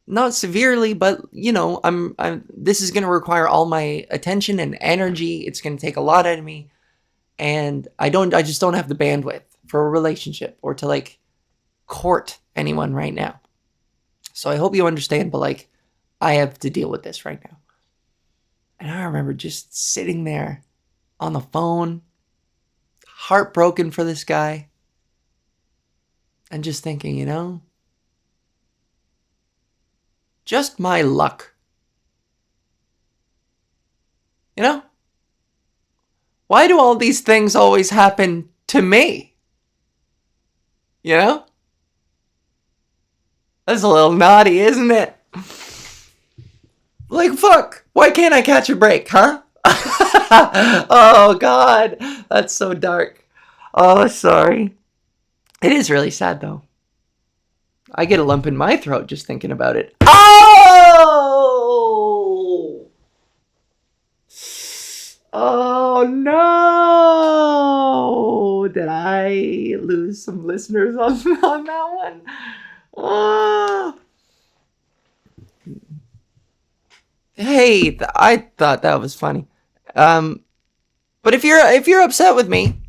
not severely, but, this is going to require all my attention and energy. It's going to take a lot out of me. And I just don't have the bandwidth for a relationship or to like court anyone right now. So I hope you understand, but like, I have to deal with this right now. And I remember just sitting there on the phone, heartbroken for this guy, and just thinking, just my luck. Why do all these things always happen to me? That's a little naughty, isn't it? Like, fuck, why can't I catch a break, huh? Oh, God, that's so dark. Oh, sorry. It is really sad, though. I get a lump in my throat just thinking about it. Oh! Oh, no! Did I lose some listeners on that one? Oh. Hey, I thought that was funny. But if you're upset with me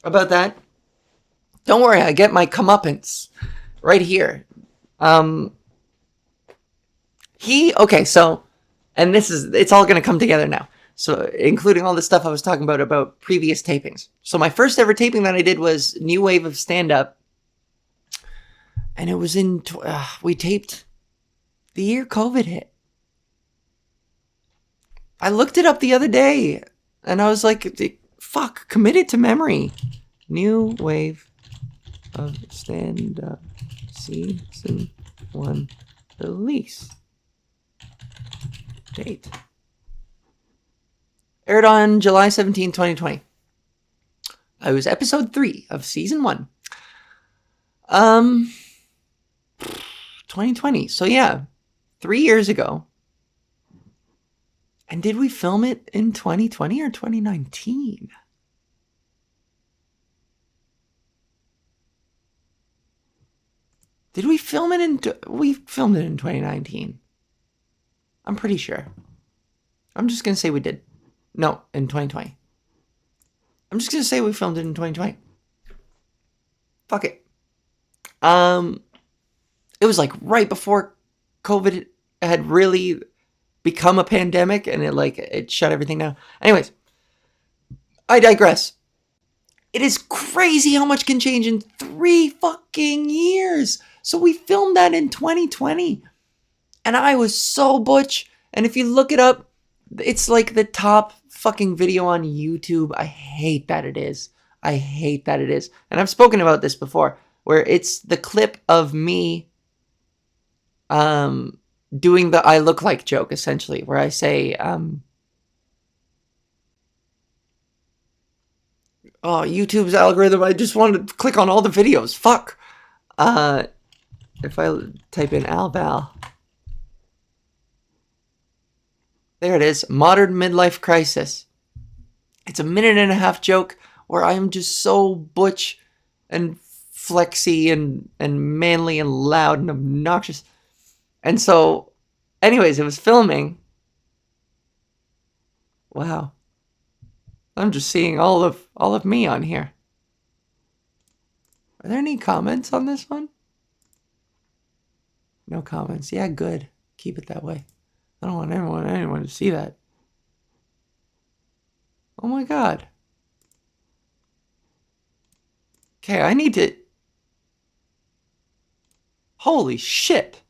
about that, don't worry. I get my comeuppance right here. And it's all going to come together now. So, including all the stuff I was talking about previous tapings. So, my first ever taping that I did was New Wave of Stand-Up. And it was we taped the year COVID hit. I looked it up the other day. And I was like, fuck, committed to memory. New Wave of Stand-Up Season 1 release date. Aired on July 17, 2020. It was episode 3 of season 1. 2020. So yeah, 3 years ago. And did we film it in 2020 or 2019? Did we film it we filmed it in 2019. I'm pretty sure. I'm just going to say we did. No, in 2020. I'm just going to say we filmed it in 2020. Fuck it. It was like right before COVID had really become a pandemic and it shut everything down. Anyways, I digress. It is crazy how much can change in 3 fucking years. So we filmed that in 2020. And I was so butch. And if you look it up, it's like the top fucking video on YouTube. I hate that it is. And I've spoken about this before, where it's the clip of me doing the I look like joke, essentially, where I say, oh, YouTube's algorithm, I just wanted to click on all the videos. Fuck. If I type in Alval. There it is. Modern midlife crisis. It's a 1.5-minute joke where I am just so butch and flexy and manly and loud and obnoxious. And so, anyways, it was filming. Wow. I'm just seeing all of me on here. Are there any comments on this one? No comments. Yeah, good. Keep it that way. I don't want anyone to see that. Oh my god. Okay, I need to... Holy shit.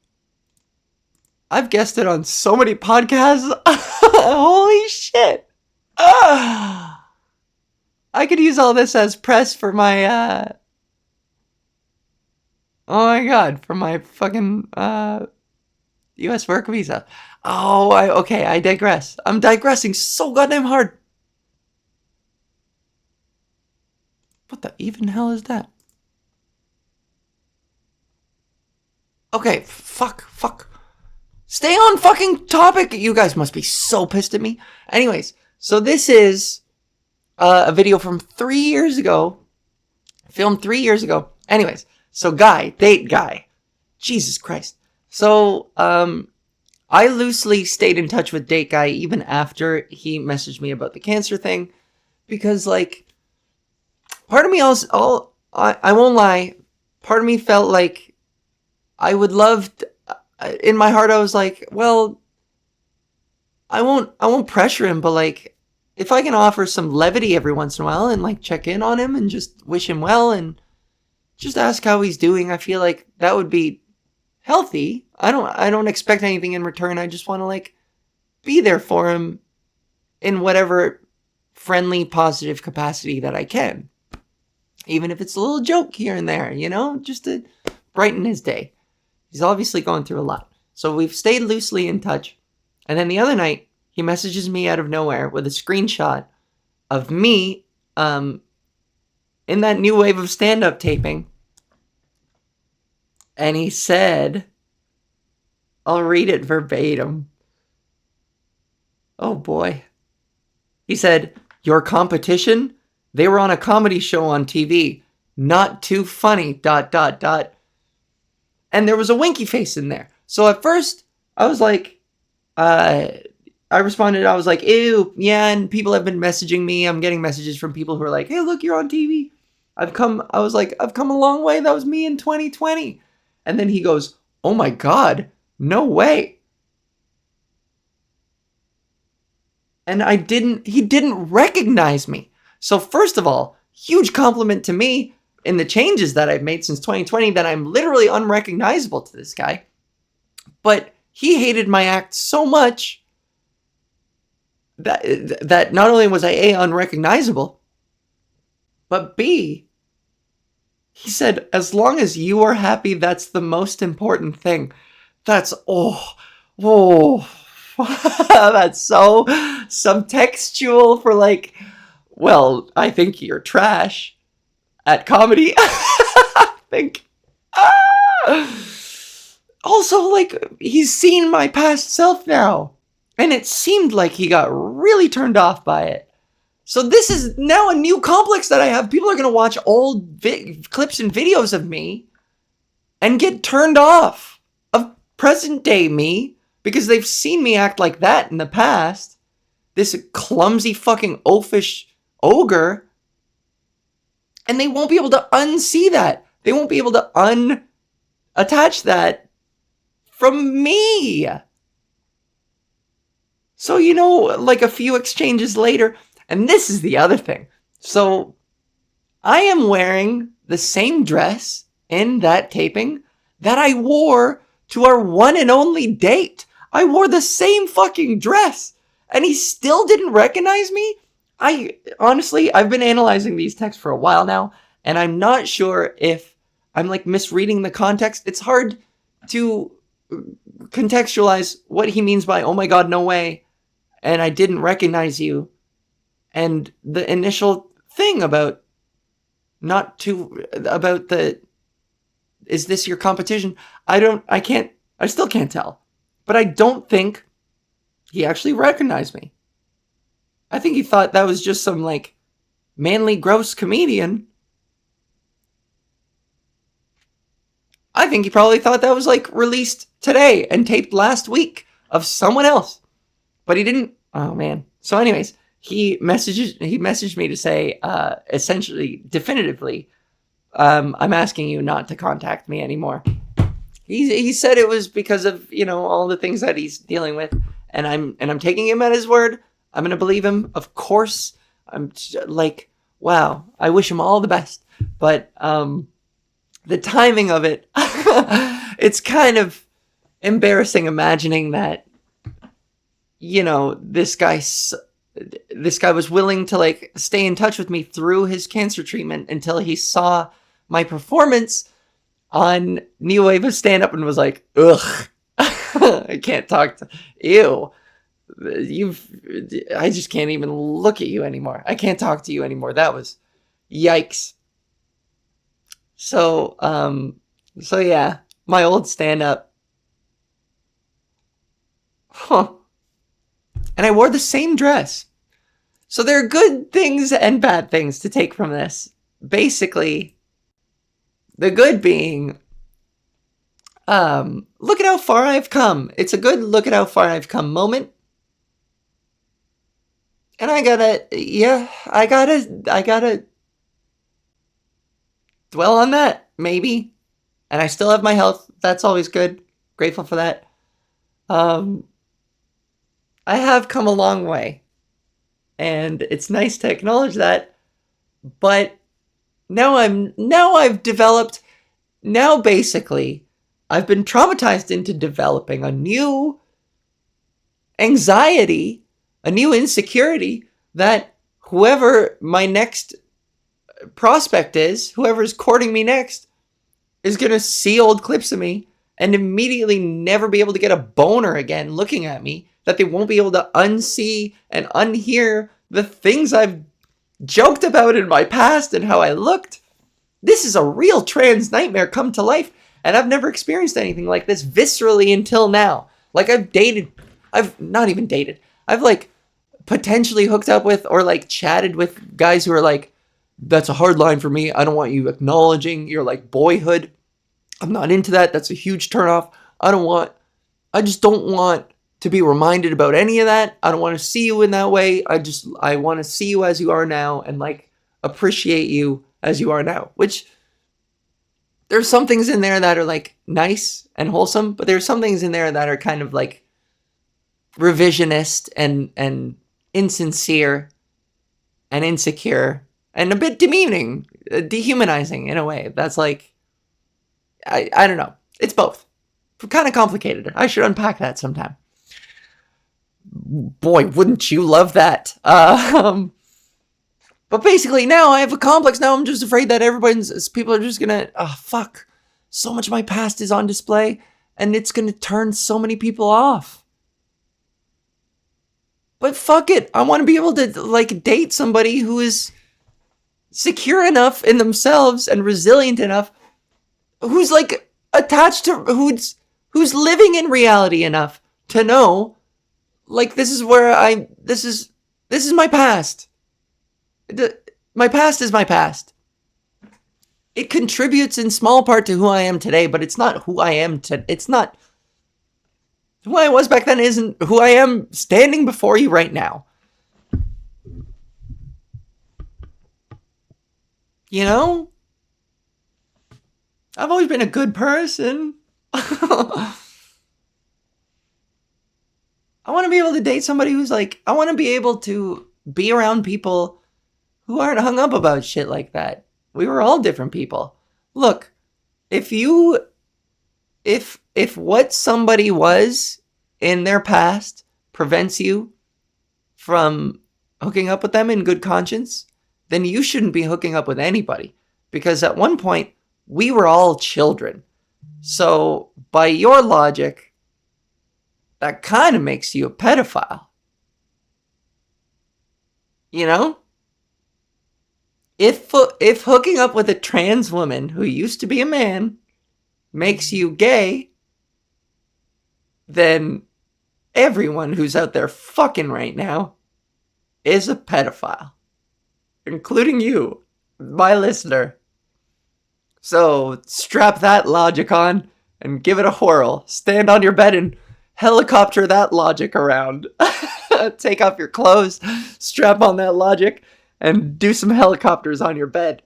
I've guested on so many podcasts. Holy shit. I could use all this as press for my Oh my god, for my fucking US work visa. Oh, okay, I digress. I'm digressing so goddamn hard. What the even hell is that? Okay, fuck. Stay on fucking topic. You guys must be so pissed at me. Anyways, so this is a video from 3 years ago, filmed 3 years ago. Anyways, so date guy. Jesus Christ. So, I loosely stayed in touch with date guy even after he messaged me about the cancer thing, because like, part of me I won't lie, part of me felt like I would love to, in my heart I was like, well, I won't pressure him, but like, if I can offer some levity every once in a while and like check in on him and just wish him well and just ask how he's doing, I feel like that would be healthy. I don't expect anything in return. I just want to like be there for him in whatever friendly, positive capacity that I can. Even if it's a little joke here and there, just to brighten his day. He's obviously going through a lot. So we've stayed loosely in touch. And then the other night, he messages me out of nowhere with a screenshot of me in that new wave of stand-up taping. And he said, I'll read it verbatim. Oh boy. He said, your competition? They were on a comedy show on TV. Not too funny, ... And there was a winky face in there. So at first, I was like, I responded, I was like, ew, yeah, and people have been messaging me. I'm getting messages from people who are like, hey, look, you're on TV. I've come a long way. That was me in 2020. And then he goes, oh my God, no way. And he didn't recognize me. So first of all, huge compliment to me in the changes that I've made since 2020 that I'm literally unrecognizable to this guy. But he hated my act so much that not only was I A, unrecognizable, but B, he said, as long as you are happy, that's the most important thing. That's, that's so subtextual for like, well, I think you're trash at comedy. I think. Also, like, he's seen my past self now. And it seemed like he got really turned off by it. So this is now a new complex that I have. People are going to watch old clips and videos of me and get turned off of present day me because they've seen me act like that in the past. This clumsy fucking oafish ogre. And they won't be able to unsee that. They won't be able to unattach that from me. So, like a few exchanges later, and this is the other thing. So, I am wearing the same dress in that taping that I wore to our one and only date. I wore the same fucking dress, and he still didn't recognize me. Honestly, I've been analyzing these texts for a while now, and I'm not sure if I'm like misreading the context. It's hard to contextualize what he means by, oh my God, no way, and I didn't recognize you, and the initial thing about is this your competition? I still can't tell. But I don't think he actually recognized me. I think he thought that was just some like manly gross comedian. I think he probably thought that was like released today and taped last week of someone else. But he didn't. Oh man. So anyways, he messaged me to say, essentially, definitively, I'm asking you not to contact me anymore. He said it was because of, all the things that he's dealing with, and I'm taking him at his word. I'm gonna believe him, of course. I'm like, wow, I wish him all the best. But the timing of it, it's kind of embarrassing imagining that, this guy was willing to like stay in touch with me through his cancer treatment until he saw my performance on new wave of stand up and was like, ugh, I can't talk to ew. I just can't even look at you anymore. I can't talk to you anymore. That was yikes. So yeah, my old stand up. Huh. And I wore the same dress. So there are good things and bad things to take from this. Basically, the good being, look at how far I've come. It's a good look at how far I've come moment. And I gotta dwell on that, maybe. And I still have my health. That's always good. Grateful for that. I have come a long way. And it's nice to acknowledge that. But basically I've been traumatized into developing a new anxiety, a new insecurity that whoever my next prospect is, whoever's courting me next, is going to see old clips of me and immediately never be able to get a boner again looking at me, that they won't be able to unsee and unhear the things I've joked about in my past and how I looked. This is a real trans nightmare come to life, and I've never experienced anything like this viscerally until now. Like, I've not even dated, I've like potentially hooked up with or like chatted with guys who are like, that's a hard line for me. I don't want you acknowledging your like boyhood. I'm not into that. That's a huge turnoff. I just don't want to be reminded about any of that. I don't want to see you in that way. I want to see you as you are now and like appreciate you as you are now, which there's some things in there that are like nice and wholesome, but there's some things in there that are kind of like revisionist and insincere and insecure and a bit demeaning, dehumanizing in a way. That's like, I don't know. It's both. Kind of complicated. I should unpack that sometime. Boy, wouldn't you love that? But basically now I have a complex. Now I'm just afraid that people are just gonna, fuck. So much of my past is on display and it's gonna turn so many people off. But fuck it. I want to be able to like date somebody who is secure enough in themselves and resilient enough, who's like attached to, who's living in reality enough to know, like, this is my past. My past is my past. It contributes in small part to who I am today, but it's not who I am it's not who I was back then, isn't who I am standing before you right now. You know? I've always been a good person. I want to be able to date somebody who's like, I want to be able to be around people who aren't hung up about shit like that. We were all different people. Look, if what somebody was in their past prevents you from hooking up with them in good conscience, then you shouldn't be hooking up with anybody. Because at one point, we were all children. So, by your logic, that kind of makes you a pedophile. You know? If hooking up with a trans woman who used to be a man makes you gay, then everyone who's out there fucking right now is a pedophile. Including you, my listener. So strap that logic on and give it a whirl. Stand on your bed and helicopter that logic around. Take off your clothes, strap on that logic, and do some helicopters on your bed.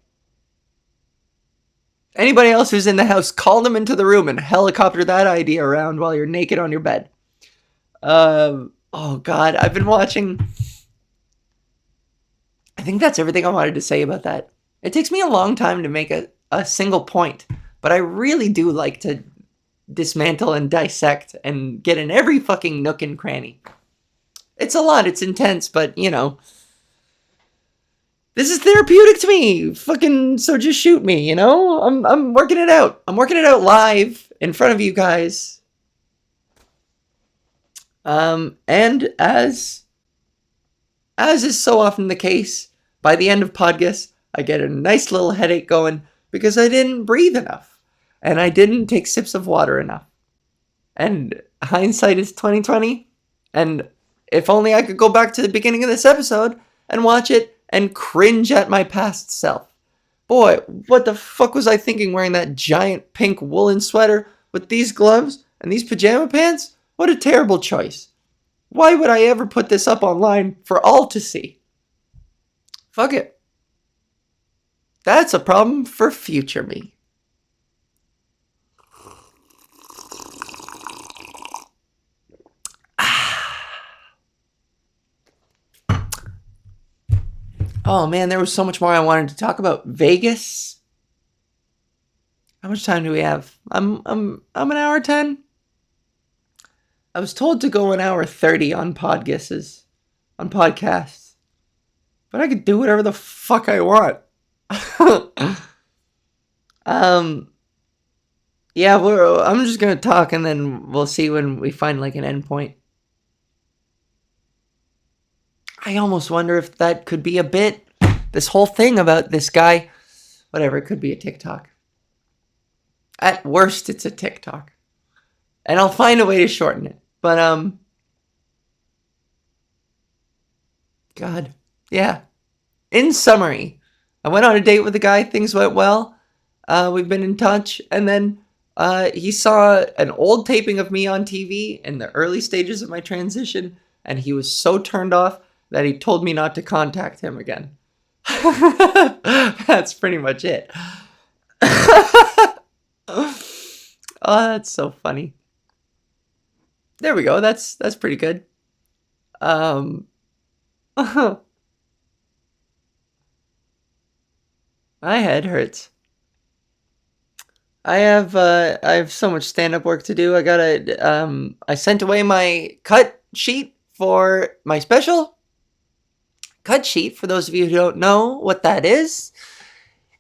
Anybody else who's in the house, call them into the room and helicopter that idea around while you're naked on your bed. Oh God, I've been watching. I think that's everything I wanted to say about that. It takes me a long time to make a single point, but I really do like to dismantle and dissect and get in every fucking nook and cranny. It's a lot, it's intense, but you know, This is therapeutic to me. Fucking, so just shoot me, you know? I'm working it out. I'm working it out live in front of you guys. And as is so often the case, by the end of PodGis, I get a nice little headache going because I didn't breathe enough and I didn't take sips of water enough. And hindsight is 2020. And if only I could go back to the beginning of this episode and watch it and cringe at my past self. Boy, what the fuck was I thinking wearing that giant pink woolen sweater with these gloves and these pajama pants? What a terrible choice. Why would I ever put this up online for all to see? Fuck it. That's a problem for future me. Oh man, there was so much more I wanted to talk about. Vegas. How much time do we have? I'm an hour 10. I was told to go an hour 30 on podcasts, but I could do whatever the fuck I want. Yeah, I'm just gonna talk and then we'll see when we find like an endpoint. I almost wonder if that could be a bit. This whole thing about this guy, whatever, it could be a TikTok. At worst, it's a TikTok. And I'll find a way to shorten it. But, God. Yeah. In summary, I went on a date with a guy. Things went well. We've been in touch. And then he saw an old taping of me on TV in the early stages of my transition. And he was so turned off that he told me not to contact him again. That's pretty much it. Oh, that's so funny. There we go. That's pretty good. My head hurts. I have so much stand-up work to do. I sent away my cut sheet for my special. Cut sheet, for those of you who don't know what that is,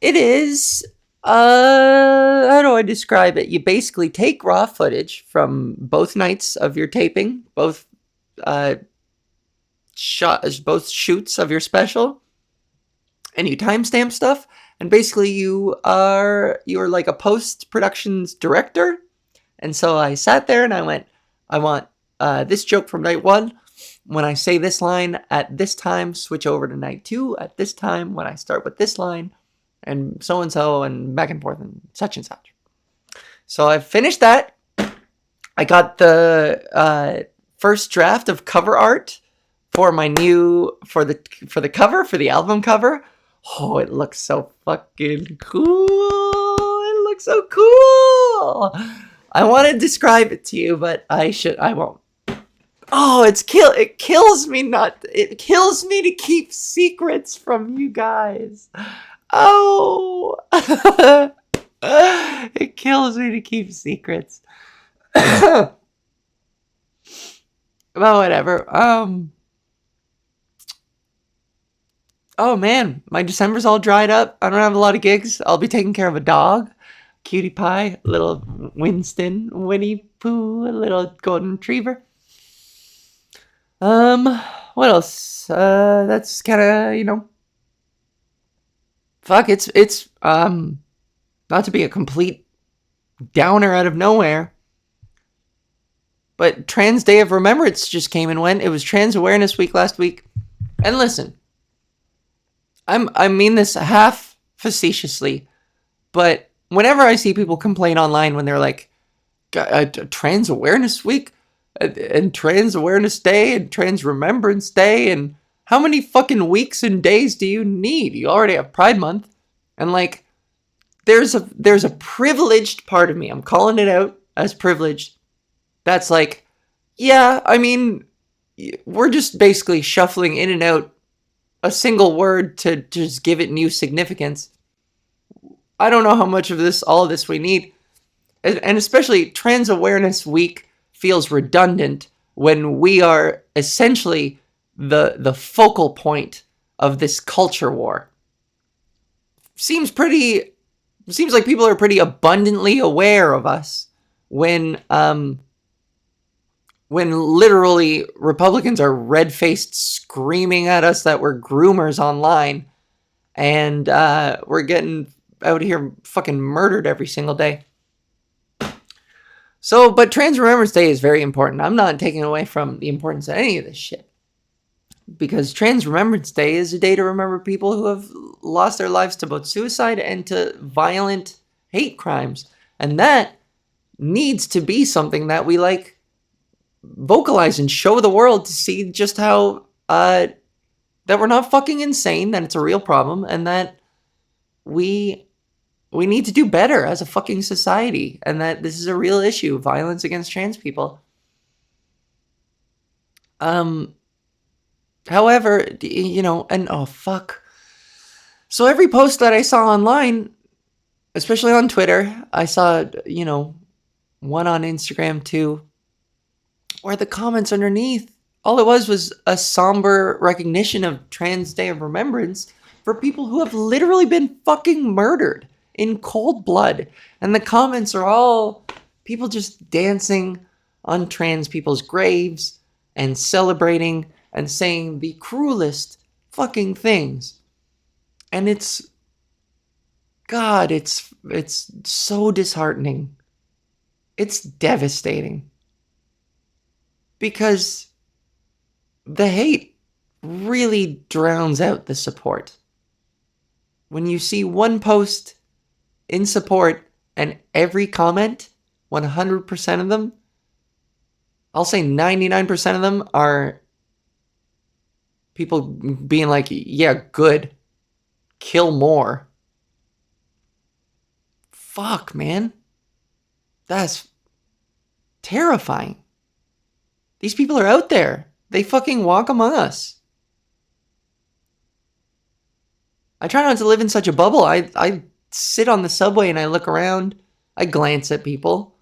it is, how do I describe it? You basically take raw footage from both nights of your taping, both shoots of your special, and you timestamp stuff, and basically you're like a post-productions director. And so I sat there and I went, I want this joke from night 1. When I say this line at this time, switch over to night 2 at this time when I start with this line, and so and back and forth and such. So I finished that. I got the first draft of cover art for my for the cover, for the album cover. Oh, it looks so fucking cool. It looks so cool. I want to describe it to you, but I won't. Oh, it kills me to keep secrets from you guys. Oh. It kills me to keep secrets. Well, whatever. Oh man, my December's all dried up. I don't have a lot of gigs. I'll be taking care of a dog. Cutie pie, little Winston, Winnie Pooh, a little golden retriever. What else? That's kind of, fuck, it's not to be a complete downer out of nowhere, but Trans Day of Remembrance just came and went. It was Trans Awareness Week last week. And listen, I mean this half facetiously, but whenever I see people complain online when they're like, Trans Awareness Week, and Trans Awareness Day and Trans Remembrance Day, and how many fucking weeks and days do you need? You already have Pride Month. And like, there's a privileged part of me, I'm calling it out as privileged, that's like, yeah, I mean, we're just basically shuffling in and out a single word to just give it new significance. I don't know how much of all of this we need. And especially Trans Awareness Week feels redundant when we are essentially the focal point of this culture war. seems like people are pretty abundantly aware of us when literally Republicans are red-faced screaming at us that we're groomers online, and we're getting out here fucking murdered every single day. So, but Trans Remembrance Day is very important. I'm not taking away from the importance of any of this shit, because Trans Remembrance Day is a day to remember people who have lost their lives to both suicide and to violent hate crimes. And that needs to be something that we vocalize and show the world to see just how that we're not fucking insane, that it's a real problem, and that we need to do better as a fucking society, and that this is a real issue, violence against trans people. However, and oh fuck. So every post that I saw online, especially on Twitter, I saw, one on Instagram too, where the comments underneath, all it was a somber recognition of Trans Day of Remembrance for people who have literally been fucking murdered in cold blood. And the comments are all people just dancing on trans people's graves and celebrating and saying the cruelest fucking things. And it's so disheartening. It's devastating. Because the hate really drowns out the support. When you see one post in support and every comment, 100% of them, I'll say 99% of them are people being like, yeah, good, kill more. Fuck, man. That's terrifying. These people are out there. They fucking walk among us. I try not to live in such a bubble. I sit on the subway and I look around. I glance at people.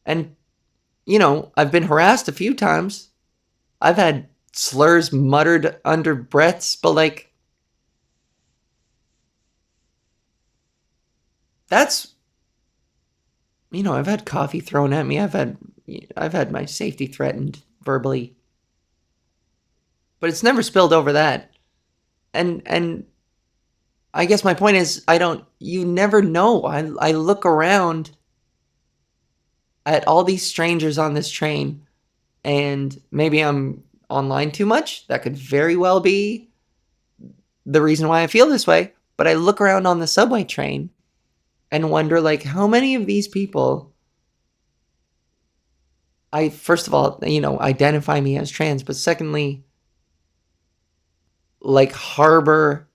And, I've been harassed a few times. I've had slurs muttered under breaths, but that's, I've had coffee thrown at me. I've had my safety threatened verbally. But it's never spilled over that. And I guess my point is, you never know. I look around at all these strangers on this train, and maybe I'm online too much. That could very well be the reason why I feel this way. But I look around on the subway train and wonder, how many of these people, first of all, identify me as trans, but secondly, harbor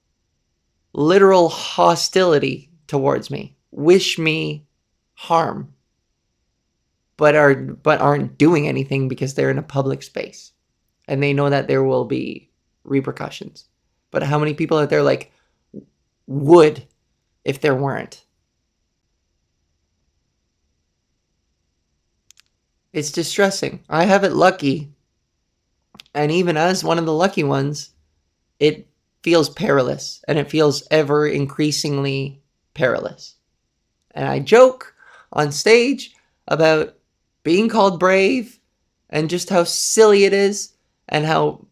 literal hostility towards me, wish me harm, but aren't doing anything because they're in a public space and they know that there will be repercussions. But how many people out there would if there weren't? It's distressing. I have it lucky, and even as one of the lucky ones, it feels perilous, and it feels ever increasingly perilous. And I joke on stage about being called brave and just how silly it is, and how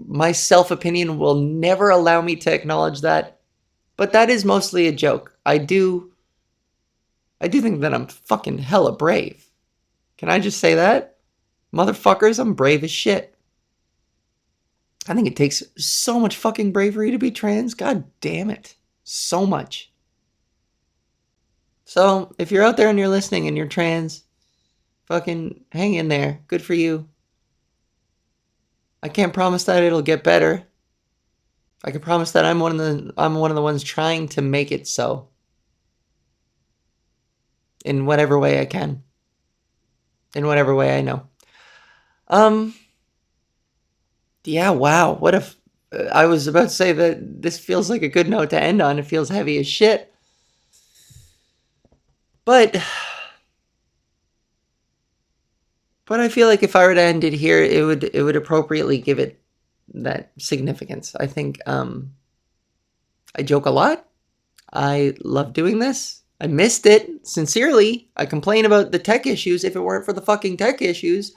my self-opinion will never allow me to acknowledge that. But that is mostly a joke. I do think that I'm fucking hella brave. Can I just say that? Motherfuckers, I'm brave as shit. I think it takes so much fucking bravery to be trans. God damn it. So much. So, if you're out there and you're listening and you're trans, fucking hang in there. Good for you. I can't promise that it'll get better. I can promise that I'm one of the ones trying to make it so. In whatever way I can. In whatever way I know. Yeah, wow. What if I was about to say that this feels like a good note to end on. It feels heavy as shit. But I feel like if I were to end it here, it would appropriately give it that significance. I think I joke a lot. I love doing this. I missed it. Sincerely, I complain about the tech issues. If it weren't for the fucking tech issues,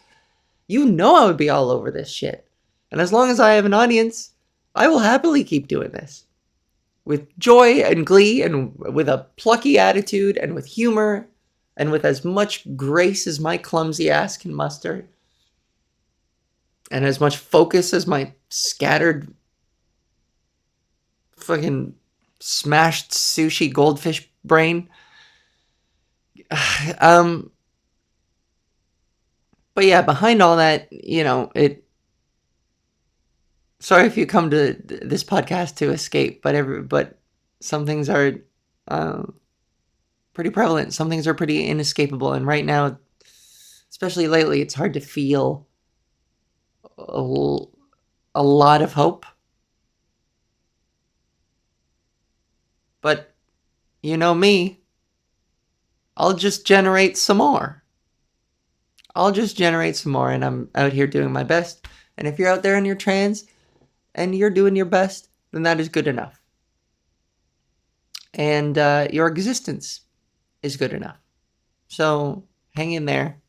you know I would be all over this shit. And as long as I have an audience, I will happily keep doing this. With joy and glee and with a plucky attitude and with humor and with as much grace as my clumsy ass can muster and as much focus as my scattered fucking smashed sushi goldfish brain. um but yeah, behind all that, sorry if you come to this podcast to escape, but some things are pretty prevalent. Some things are pretty inescapable, and right now, especially lately, it's hard to feel a, a lot of hope. But you know me, I'll just generate some more. And I'm out here doing my best. And if you're out there and you're trans and you're doing your best, then that is good enough. And your existence is good enough. So hang in there.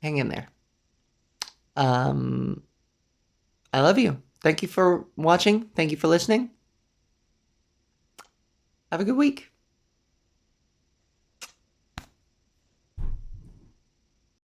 Hang in there. I love you. Thank you for watching. Thank you for listening. Have a good week.